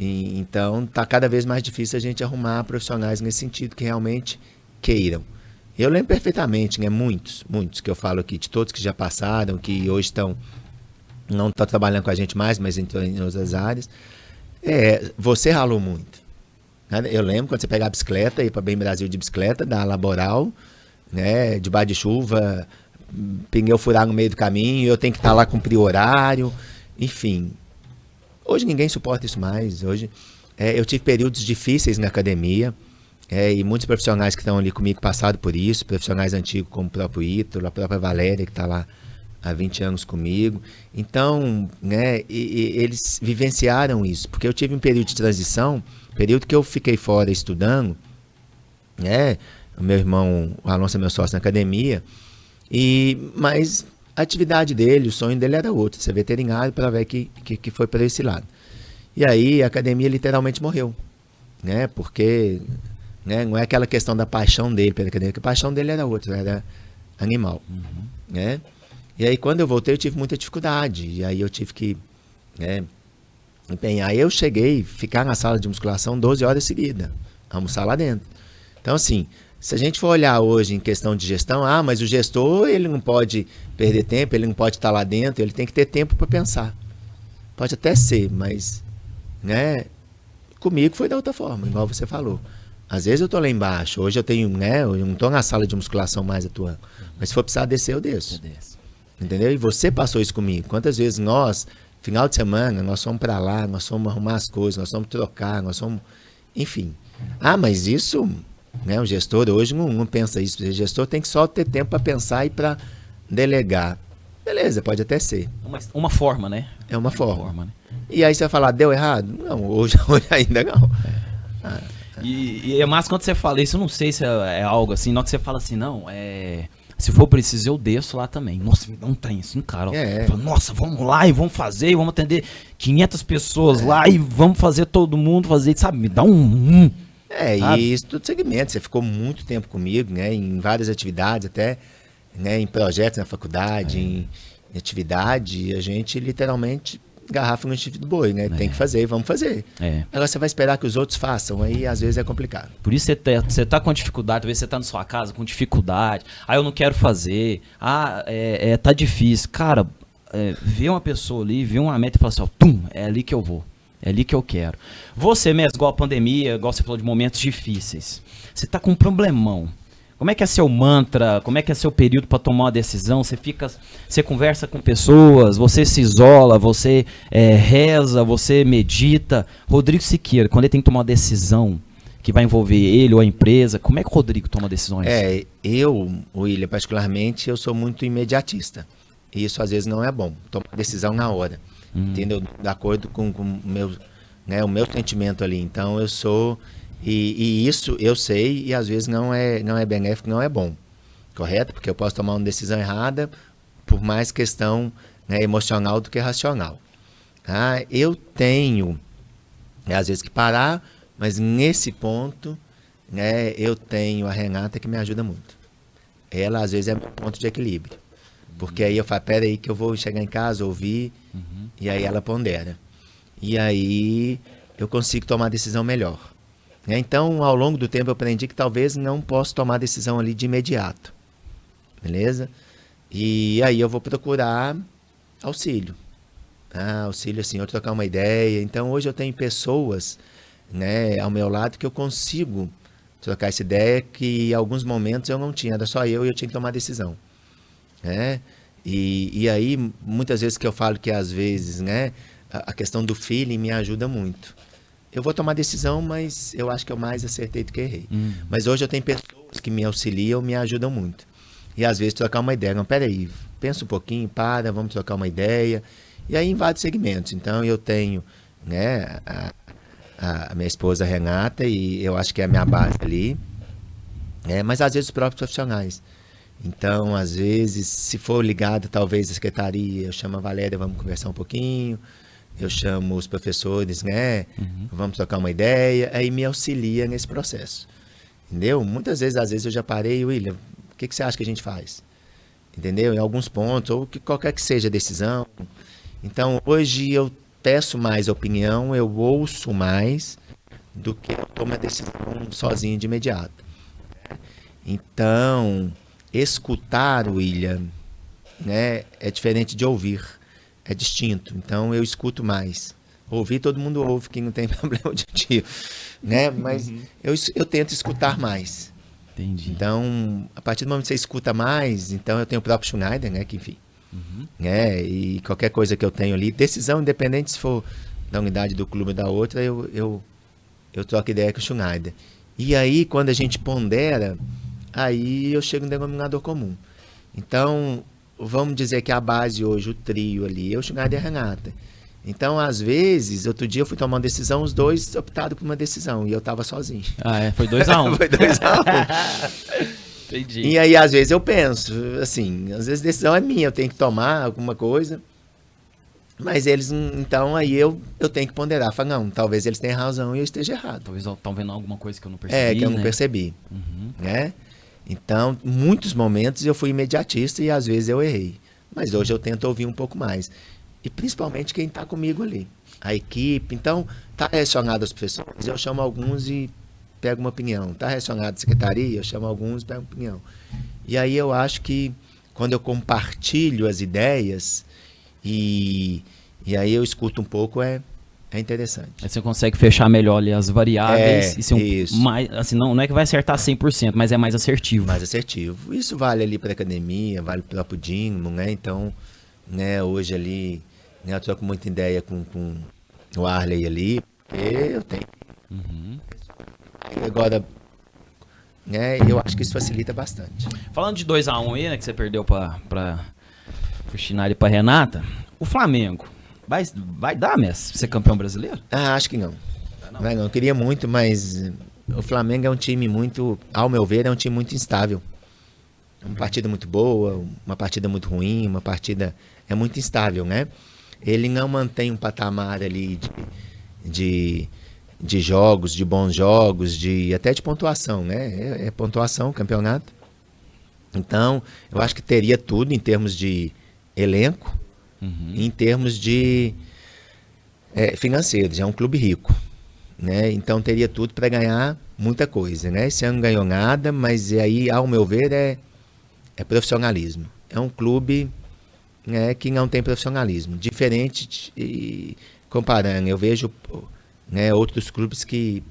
Então está cada vez mais difícil a gente arrumar profissionais nesse sentido que realmente queiram. Eu lembro perfeitamente, né, muitos que eu falo aqui, de todos que já passaram, que hoje não estão trabalhando com a gente mais, mas entrou em outras áreas. Você ralou muito. Né? Eu lembro quando você pegar a bicicleta, ir para Bem Brasil de bicicleta, da laboral, né, debaixo de chuva, pneu furar no meio do caminho, eu tenho que estar lá cumprir horário, enfim. Hoje ninguém suporta isso mais. Hoje eu tive períodos difíceis na academia, e muitos profissionais que estão ali comigo passaram por isso, profissionais antigos como o próprio Ítalo, a própria Valéria, que está lá há 20 anos comigo. Então, né, eles vivenciaram isso, porque eu tive um período de transição, período que eu fiquei fora estudando, né, o meu irmão, o Alonso é meu sócio na academia, mas a atividade dele, o sonho dele era outro, ser veterinário, para ver que foi para esse lado. E aí a academia literalmente morreu, né, porque... né, não é aquela questão da paixão dele pela academia, porque a paixão dele era outra, era animal. Né? E aí quando eu voltei eu tive muita dificuldade, e aí eu tive que, né, empenhar. Eu cheguei a ficar na sala de musculação 12 horas seguidas, almoçar lá dentro. Então assim, se a gente for olhar hoje em questão de gestão, mas o gestor ele não pode perder tempo, ele não pode estar lá dentro, ele tem que ter tempo para pensar. Pode até ser, mas, né, comigo foi da outra forma, igual você falou. Às vezes eu tô lá embaixo, hoje eu tenho, né, eu não tô na sala de musculação mais atuando, mas se for precisar descer, eu desço. Entendeu? E você passou isso comigo. Quantas vezes nós, final de semana, nós fomos para lá, nós fomos arrumar as coisas, nós fomos trocar, nós fomos... Enfim. Ah, mas isso, né, o gestor hoje não pensa isso. O gestor tem que só ter tempo para pensar e para delegar. Beleza, pode até ser. Uma forma, né? É uma forma. Né? E aí você vai falar, deu errado? Não, hoje ainda não. E é mais quando você fala isso, eu não sei se é algo assim, na hora que você fala assim, não, se for preciso, eu desço lá também. Nossa, me dá um trem assim, cara. Falo, nossa, vamos lá e vamos fazer, e vamos atender 500 pessoas lá e vamos fazer todo mundo fazer, sabe? Me dá um sabe? E isso tudo segmento. Você ficou muito tempo comigo, né? Em várias atividades, até, né, em projetos na faculdade, em atividade, a gente literalmente garrafa no chifre do boi, né? Tem que fazer, vamos fazer. Agora você vai esperar que os outros façam, aí às vezes é complicado. Por isso você tá com dificuldade, talvez você tá na sua casa com dificuldade, eu não quero fazer, tá difícil. Cara, vê uma pessoa ali, vê uma meta e fala assim, ó, tum, é ali que eu vou, é ali que eu quero. Você mesmo, igual a pandemia, igual você falou de momentos difíceis, você tá com um problemão. Como é que é seu mantra? Como é que é seu período para tomar uma decisão? Você conversa com pessoas, você se isola, você reza, você medita. Rodrigo Siqueira, quando ele tem que tomar uma decisão que vai envolver ele ou a empresa, como é que o Rodrigo toma decisões? William, particularmente, eu sou muito imediatista. E isso às vezes não é bom. Tomar decisão na hora. Entendeu? De acordo com o meu sentimento ali. Então eu sou... E isso eu sei e às vezes não é benéfico, não é bom, correto? Porque eu posso tomar uma decisão errada por mais questão, né, emocional do que racional. Eu tenho, às vezes, que parar, mas nesse ponto, né, eu tenho a Renata que me ajuda muito. Ela, às vezes, é meu ponto de equilíbrio. Porque aí eu falo, pera aí que eu vou chegar em casa, ouvir, e aí ela pondera. E aí eu consigo tomar a decisão melhor. Então, ao longo do tempo, eu aprendi que talvez não possa tomar decisão ali de imediato. Beleza? E aí eu vou procurar auxílio. Auxílio, assim, eu trocar uma ideia. Então, hoje eu tenho pessoas, né, ao meu lado que eu consigo trocar essa ideia que em alguns momentos eu não tinha. Era só eu e eu tinha que tomar decisão. Né? E aí, muitas vezes que eu falo que às vezes, né, a questão do feeling me ajuda muito. Eu vou tomar decisão, mas eu acho que eu mais acertei do que errei. Mas hoje eu tenho pessoas que me auxiliam, me ajudam muito. E às vezes trocar uma ideia. Não, peraí, pensa um pouquinho, vamos trocar uma ideia. E aí em vários segmentos. Então eu tenho, né, a minha esposa Renata, e eu acho que é a minha base ali. Mas às vezes os próprios profissionais. Então, às vezes, se for ligado talvez à secretaria, eu chamo a Valéria, vamos conversar um pouquinho. Eu chamo os professores, né? Vamos trocar uma ideia, aí me auxilia nesse processo. Entendeu? Muitas vezes, às vezes, eu já parei, William, o que você acha que a gente faz? Entendeu? Em alguns pontos, ou qualquer que seja a decisão. Então, hoje eu peço mais opinião, eu ouço mais do que eu tomo a decisão sozinho de imediato. Então, escutar, William, né, é diferente de ouvir. É distinto, então eu escuto mais. Ouvir, todo mundo ouve, quem não tem problema auditivo, né? Mas eu tento escutar mais. Entendi. Então, a partir do momento que você escuta mais, então eu tenho o próprio Schneider, né? Que enfim, né? E qualquer coisa que eu tenho ali, decisão independente se for da unidade do clube ou da outra, eu troco ideia com o Schneider. E aí, quando a gente pondera, aí eu chego no denominador comum. Então, vamos dizer que a base hoje, o trio ali, eu, Schneider e a Renata. Então, às vezes, outro dia eu fui tomar uma decisão, os dois optaram por uma decisão e eu estava sozinho. Foi 2-1. Foi 2-1. Entendi. E aí, às vezes, eu penso, assim, às vezes a decisão é minha, eu tenho que tomar alguma coisa, mas eles, então, aí eu tenho que ponderar. Falar, não, talvez eles tenham razão e eu esteja errado. Talvez estão vendo alguma coisa que eu não percebi, que eu não percebi, né? Então, muitos momentos eu fui imediatista e às vezes eu errei. Mas hoje eu tento ouvir um pouco mais. E principalmente quem está comigo ali. A equipe. Então, está relacionado aos professores, eu chamo alguns e pego uma opinião. Está relacionado à secretaria, eu chamo alguns e pego uma opinião. E aí eu acho que quando eu compartilho as ideias e aí eu escuto um pouco, é interessante. Aí você consegue fechar melhor ali as variáveis e ser isso. mais, assim, não é que vai acertar 100%, mas é mais assertivo. Mais assertivo. Isso vale ali para academia, vale para o próprio Dinamo, né? Então, né, hoje ali, né, eu troco muita ideia com o Arley ali, eu tenho. Agora, né, eu acho que isso facilita bastante. Falando de 2-1 aí, né, que você perdeu para o Chinari e para Renata, o Flamengo vai dar, Messi, ser campeão brasileiro? Acho que não. Vai não. Eu queria muito, mas o Flamengo é um time muito, ao meu ver, é um time muito instável. Uma partida muito boa, uma partida muito ruim, uma partida é muito instável, né? Ele não mantém um patamar ali de jogos, de bons jogos, até de pontuação, né? É pontuação, campeonato. Então, eu acho que teria tudo em termos de elenco, em termos de financeiros. É um clube rico, né? Então, teria tudo para ganhar muita coisa, né? Esse ano não ganhou nada, mas aí, ao meu ver, é profissionalismo. É um clube, né, que não tem profissionalismo. Diferente, comparando, eu vejo, né, outros clubes que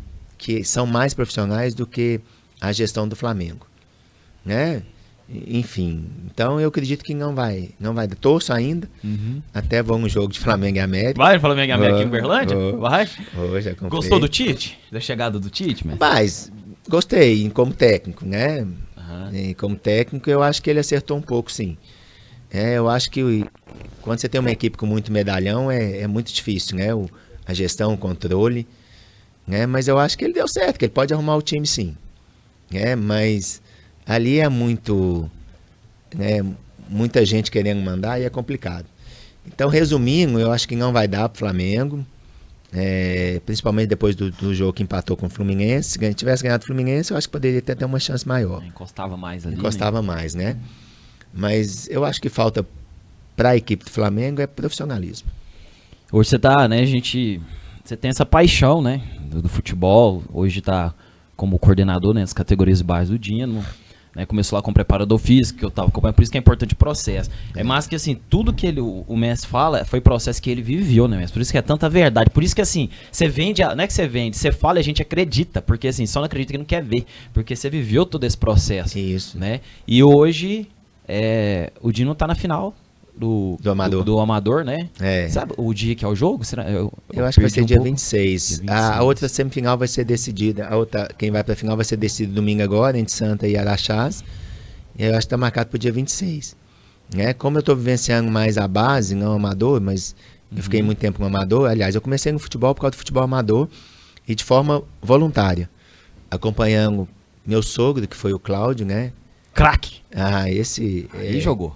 são mais profissionais do que a gestão do Flamengo, né? Enfim, então eu acredito que não vai. Torço ainda, até vou no jogo de Flamengo e América. Vai no Flamengo e América em Uberlândia? Vai? Já comprei. Gostou do Tite? Da chegada do Tite, Messi? Mas, gostei, como técnico, né? E como técnico, eu acho que ele acertou um pouco, sim. Eu acho que quando você tem uma equipe com muito medalhão, é muito difícil, né? A gestão, o controle, né? Mas eu acho que ele deu certo, que ele pode arrumar o time, sim. Mas ali é muito, né, muita gente querendo mandar e é complicado. Então, resumindo, eu acho que não vai dar para o Flamengo, principalmente depois do jogo que empatou com o Fluminense. Se tivesse ganhado o Fluminense, eu acho que poderia ter uma chance maior. Encostava mais ali. Encostava mais, né? Mas eu acho que falta para a equipe do Flamengo é profissionalismo. Hoje você tá, né, você tem essa paixão, né, do futebol. Hoje tá como coordenador, né, das categorias básicas do Dinamo. Né, começou lá com preparador físico, que eu tava acompanhando, por isso que é importante o processo. É mais que assim, tudo que o Messi fala foi processo que ele viveu, né, Messi? Por isso que é tanta verdade. Por isso que assim, você vende, não é que você vende, você fala e a gente acredita, porque assim, só não acredita que não quer ver, porque você viveu todo esse processo. Isso. Né? E hoje, o Dino tá na final do Amador. Do Amador, né? Sabe o dia que é o jogo? Eu acho que vai ser dia 26. A outra semifinal vai ser decidida. Quem vai pra final vai ser decidido domingo agora, entre Santa e Araxás. E eu acho que tá marcado pro dia 26. Como eu tô vivenciando mais a base, não o Amador, mas eu fiquei muito tempo no Amador. Aliás, eu comecei no futebol por causa do futebol amador e de forma voluntária. Acompanhando meu sogro, que foi o Cláudio, né? Craque! Esse... Ele jogou.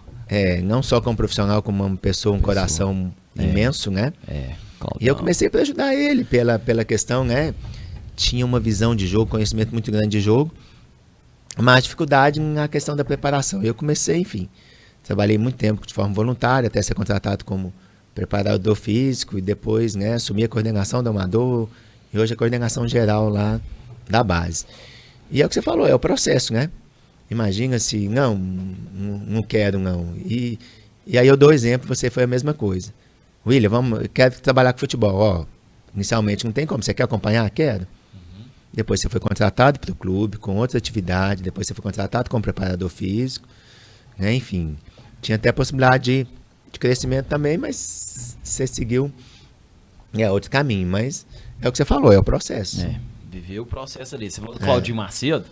Não só como profissional, como uma pessoa, um coração imenso, né? E eu comecei para ajudar ele pela questão, né? Tinha uma visão de jogo, conhecimento muito grande de jogo, mas dificuldade na questão da preparação. Eu comecei, enfim, trabalhei muito tempo de forma voluntária, até ser contratado como preparador físico e depois, né, assumi a coordenação do Amador e hoje a coordenação geral lá da base. E é o que você falou, é o processo, né? Imagina se, não quero, não. E aí eu dou exemplo, você foi a mesma coisa. William, quero trabalhar com futebol. Inicialmente não tem como, você quer acompanhar? Quero. Depois você foi contratado para o clube, com outra atividade, depois você foi contratado como preparador físico, né? Enfim, tinha até possibilidade de crescimento também, mas você seguiu outro caminho. Mas é o que você falou, é o processo. Viveu o processo ali. Você falou do Claudinho Macedo.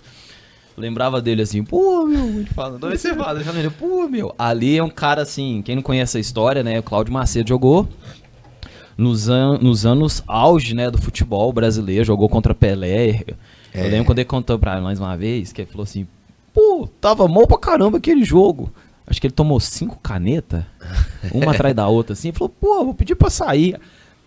Lembrava dele assim, pô, meu, você fala, pô, meu. Ali é um cara assim, quem não conhece a história, né? O Cláudio Macedo jogou nos anos auge, né, do futebol brasileiro, jogou contra Pelé. Eu lembro quando ele contou pra nós uma vez, que ele falou assim, pô, tava mal pra caramba aquele jogo. Acho que ele tomou 5 canetas, uma atrás da outra, assim, e falou, pô, vou pedir pra sair.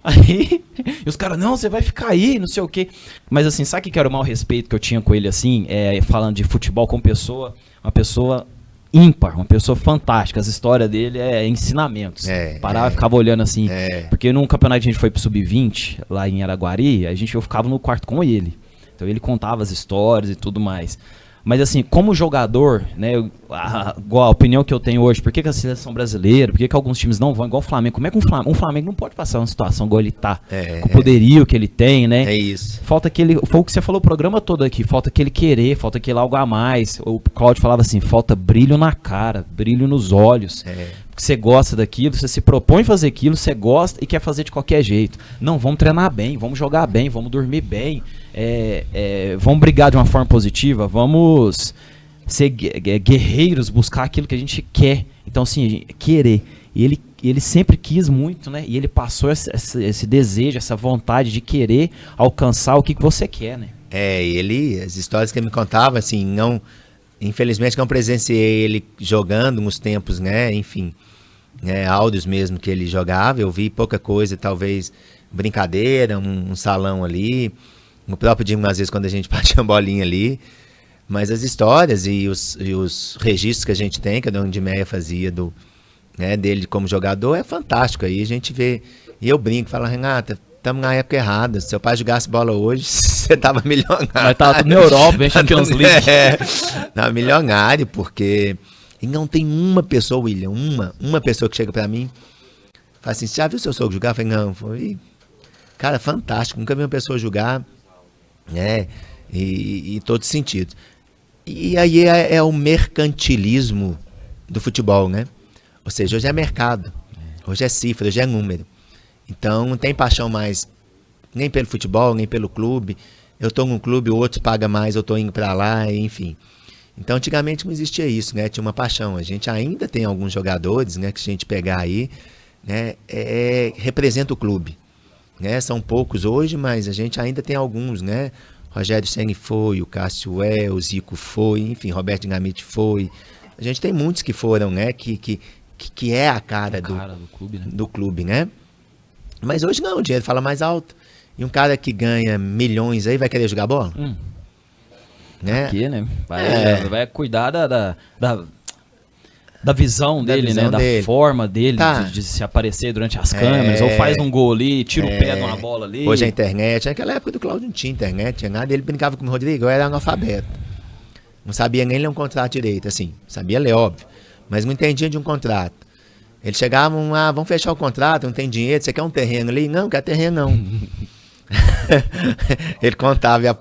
Aí, e os caras, não, você vai ficar aí, não sei o quê. Mas assim, sabe o que era o maior respeito que eu tinha com ele, assim, falando de futebol como pessoa, uma pessoa ímpar, uma pessoa fantástica. As histórias dele ensinamentos. Parava e ficava olhando assim, porque num campeonato a gente foi pro Sub-20, lá em Araguari, eu ficava no quarto com ele. Então ele contava as histórias e tudo mais. Mas assim, como jogador, né, igual a opinião que eu tenho hoje, por que a seleção brasileira, por que alguns times não vão, igual o Flamengo, como é que um Flamengo não pode passar uma situação igual ele tá, com o poderio que ele tem, né? É isso. Falta aquele, foi o que você falou o programa todo aqui, falta aquele querer, falta aquele algo a mais. O Cláudio falava assim, falta brilho na cara, brilho nos olhos. Porque você gosta daquilo, você se propõe fazer aquilo, você gosta e quer fazer de qualquer jeito. Não, vamos treinar bem, vamos jogar bem, vamos dormir bem, vamos brigar de uma forma positiva, vamos ser guerreiros, buscar aquilo que a gente quer. Então, assim, querer. E ele sempre quis muito, né? E ele passou esse desejo, essa vontade de querer alcançar o que você quer, né? As histórias que ele me contava, assim, infelizmente não presenciei ele jogando nos tempos, né? Enfim, áudios mesmo que ele jogava, eu vi pouca coisa, talvez brincadeira, um salão ali, no próprio Dinho, às vezes, quando a gente batia uma bolinha ali, mas as histórias e os registros que a gente tem, que a Dona de Meia fazia dele como jogador, é fantástico. Aí a gente vê, e eu brinco, falo, Renata, estamos na época errada, se seu pai jogasse bola hoje, você tava milionário. Mas tava tudo na Europa, vem Champions League. Tava milionário, porque... E não tem uma pessoa, William, uma pessoa que chega pra mim, fala assim, você já viu seu sogro jogar? Eu falei, não. Falei, cara, fantástico, nunca vi uma pessoa jogar, né? E todos os sentidos. E aí é o mercantilismo do futebol, né? Ou seja, hoje é mercado, hoje é cifra, hoje é número. Então não tem paixão mais nem pelo futebol, nem pelo clube. Eu estou num clube, outros pagam mais, eu estou indo para lá, enfim. Então antigamente não existia isso, né? Tinha uma paixão. A gente ainda tem alguns jogadores, né, que se a gente pegar aí, né, representa o clube, né? São poucos hoje, mas a gente ainda tem alguns, né? Rogério Ceni foi, o Cássio o Zico foi, enfim, Roberto Dinamite foi. A gente tem muitos que foram, né? Que é a cara do clube, né? Do clube, né? Mas hoje não, o dinheiro fala mais alto. E um cara que ganha milhões aí vai querer jogar bola? Né? Aqui, né? Vai cuidar da visão dele, né? Da forma dele de se aparecer durante as câmeras, ou faz um gol ali, tira o pé de uma bola ali. Hoje a internet, naquela época do Cláudio não tinha internet, tinha nada, ele brincava com o Rodrigo, eu era analfabeto. Não sabia nem ler um contrato direito, assim, sabia ler, óbvio, mas não entendia de um contrato. Eles chegavam, vamos fechar o contrato, não tem dinheiro, você quer um terreno ali? Não, quer terreno não. Ele contava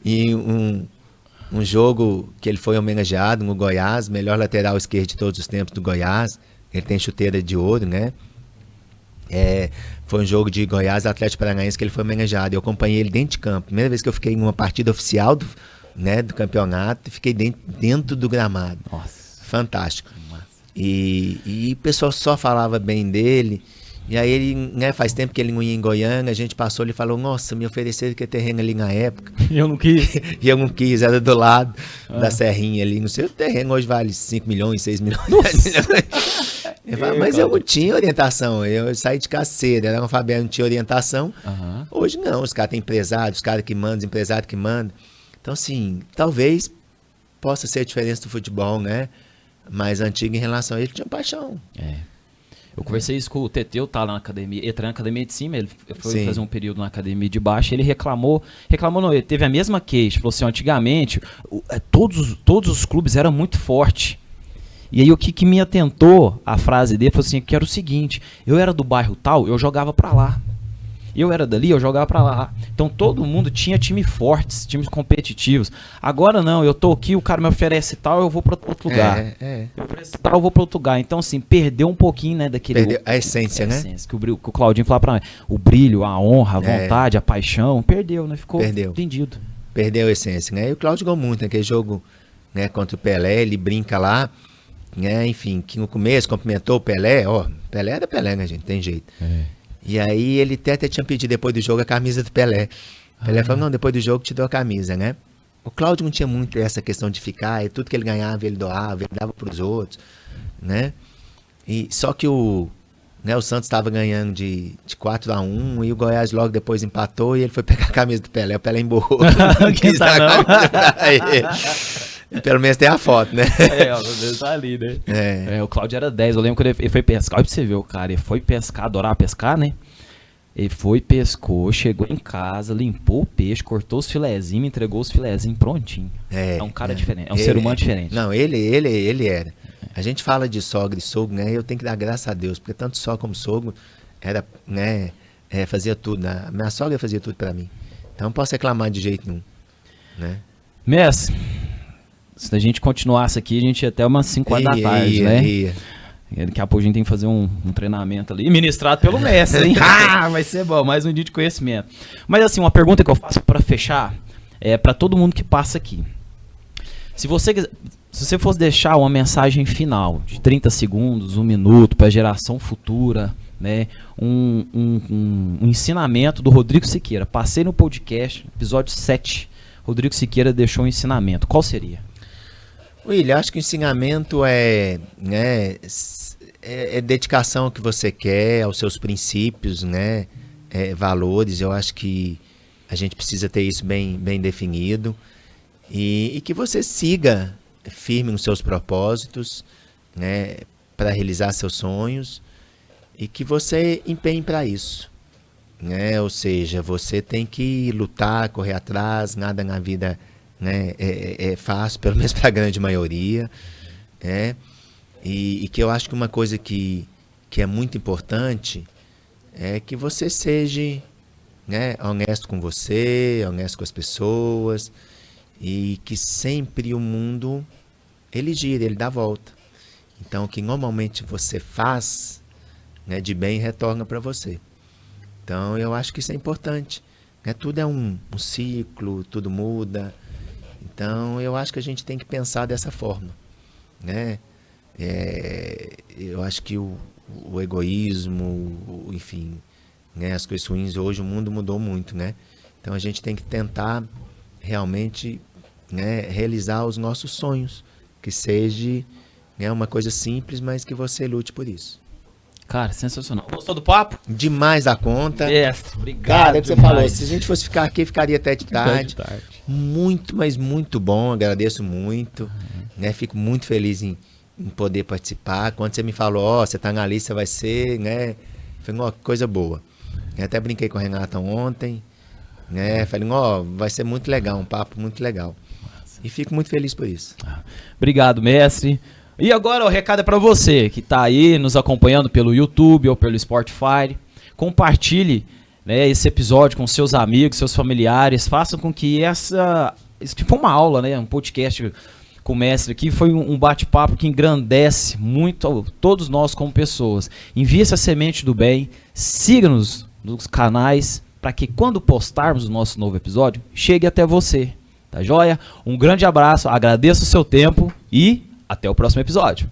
em um jogo que ele foi homenageado no Goiás, melhor lateral esquerdo de todos os tempos do Goiás, ele tem chuteira de ouro, né? Foi um jogo de Goiás Atlético Paranaense que ele foi homenageado, eu acompanhei ele dentro de campo, primeira vez que eu fiquei em uma partida oficial do campeonato, fiquei dentro do gramado. Nossa. Fantástico. E o pessoal só falava bem dele. E aí ele, né, faz tempo que ele não ia em Goiânia, a gente passou, ele falou, nossa, me ofereceram que terreno ali na época. E eu não quis. E eu não quis, era do lado da serrinha ali, não sei, o terreno hoje vale 5 milhões, 6 milhões. Mas eu não tinha orientação, eu saí de casa cedo, era analfabeto, não tinha orientação. Hoje não, os caras têm empresários, os caras que mandam, os empresários que mandam. Então, assim, talvez possa ser a diferença do futebol, né? Mais antigo em relação a ele, tinha paixão. Eu conversei isso com o Teteu, tá lá na academia, ele treina na academia de cima, ele foi fazer um período na academia de baixo, ele reclamou não, ele teve a mesma queixa, falou assim, antigamente, todos os clubes eram muito fortes. E aí o que me atentou a frase dele, foi assim, que era o seguinte, eu era do bairro tal, eu jogava pra lá. Eu era dali, eu jogava pra lá. Então todo mundo tinha times fortes, times competitivos. Agora não, eu tô aqui, o cara me oferece tal, eu vou pra outro lugar. Me oferece tal, eu vou pra outro lugar. Então assim, perdeu um pouquinho, né, daquele... Perdeu a essência, né? Que o Claudinho falava pra mim. O brilho, a honra, a vontade, a paixão, perdeu, né? Ficou entendido. Perdeu a essência, né? E o Cláudio jogou muito naquele jogo, né, contra o Pelé, ele brinca lá, né, enfim, que no começo cumprimentou o Pelé, Pelé era Pelé, né, gente? Tem jeito. E aí ele até tinha pedido depois do jogo a camisa do Pelé. Pelé falou, não, depois do jogo te dou a camisa, né? O Cláudio não tinha muito essa questão de ficar, e tudo que ele ganhava ele doava, ele dava para os outros, né? E só que o Santos estava ganhando de 4-1 e o Goiás logo depois empatou e ele foi pegar a camisa do Pelé. O Pelé emborrou. Não quis dar a camisa. Pelo menos tem a foto, né? Pelo menos tá ali, né? O Cláudio era 10, eu lembro quando ele foi pescar, olha pra você ver o cara, ele foi pescar, adorava pescar, né? Ele foi, pescou, chegou em casa, limpou o peixe, cortou os filezinhos, me entregou os filezinhos prontinho. É um cara diferente, é um ser humano diferente. Não, ele era. A gente fala de sogra e sogro, né? Eu tenho que dar graças a Deus, porque tanto sogra como sogro era, né? Fazia tudo. Né? Minha sogra fazia tudo pra mim. Então não posso reclamar de jeito nenhum, né? Mestre, se a gente continuasse aqui, a gente ia até umas 5 horas da tarde, né? Daqui a pouco a gente tem que fazer um treinamento ali, ministrado pelo mestre, hein? Vai ser bom, mais um dia de conhecimento. Mas assim, uma pergunta que eu faço para fechar é para todo mundo que passa aqui. Se você fosse deixar uma mensagem final de 30 segundos, 1 minuto para a geração futura, né? Um ensinamento do Rodrigo Siqueira. Passei no podcast, episódio 7. Rodrigo Siqueira deixou um ensinamento. Qual seria? William, acho que o ensinamento é dedicação ao que você quer, aos seus princípios, né? Valores. Eu acho que a gente precisa ter isso bem definido e que você siga firme nos seus propósitos, né? Para realizar seus sonhos e que você empenhe para isso, né? Ou seja, você tem que lutar, correr atrás, nada na vida, né, é fácil, pelo menos para a grande maioria, né? E que eu acho que uma coisa que é muito importante é que você seja, né, honesto com você, honesto com as pessoas e que sempre o mundo, ele gira, ele dá volta. Então, o que normalmente você faz, né, de bem retorna para você. Então, eu acho que isso é importante, né? Tudo é um ciclo, tudo muda. Então, eu acho que a gente tem que pensar dessa forma, né? Eu acho que o egoísmo, enfim, né, as coisas ruins, hoje o mundo mudou muito, né? Então, a gente tem que tentar realmente, né, realizar os nossos sonhos, que seja, né, uma coisa simples, mas que você lute por isso. Cara, sensacional. Gostou do papo? Demais da conta. Obrigado. Cara, é o que você falou. Se a gente fosse ficar aqui, ficaria até de tarde. Muito, mas muito bom. Agradeço muito. Né? Fico muito feliz em poder participar. Quando você me falou, você tá na lista, vai ser, né? Foi uma coisa boa. Eu até brinquei com a Renata ontem, né? Falei, vai ser muito legal, um papo muito legal. E fico muito feliz por isso. Obrigado, mestre. E agora o recado é para você que está aí nos acompanhando pelo YouTube ou pelo Spotify. Compartilhe, né, esse episódio com seus amigos, seus familiares. Façam com que isso foi uma aula, né, um podcast com o mestre aqui. Foi um bate-papo que engrandece muito todos nós como pessoas. Envie essa semente do bem. Siga-nos nos canais para que quando postarmos o nosso novo episódio, chegue até você. Tá joia? Um grande abraço, agradeço o seu tempo e até o próximo episódio.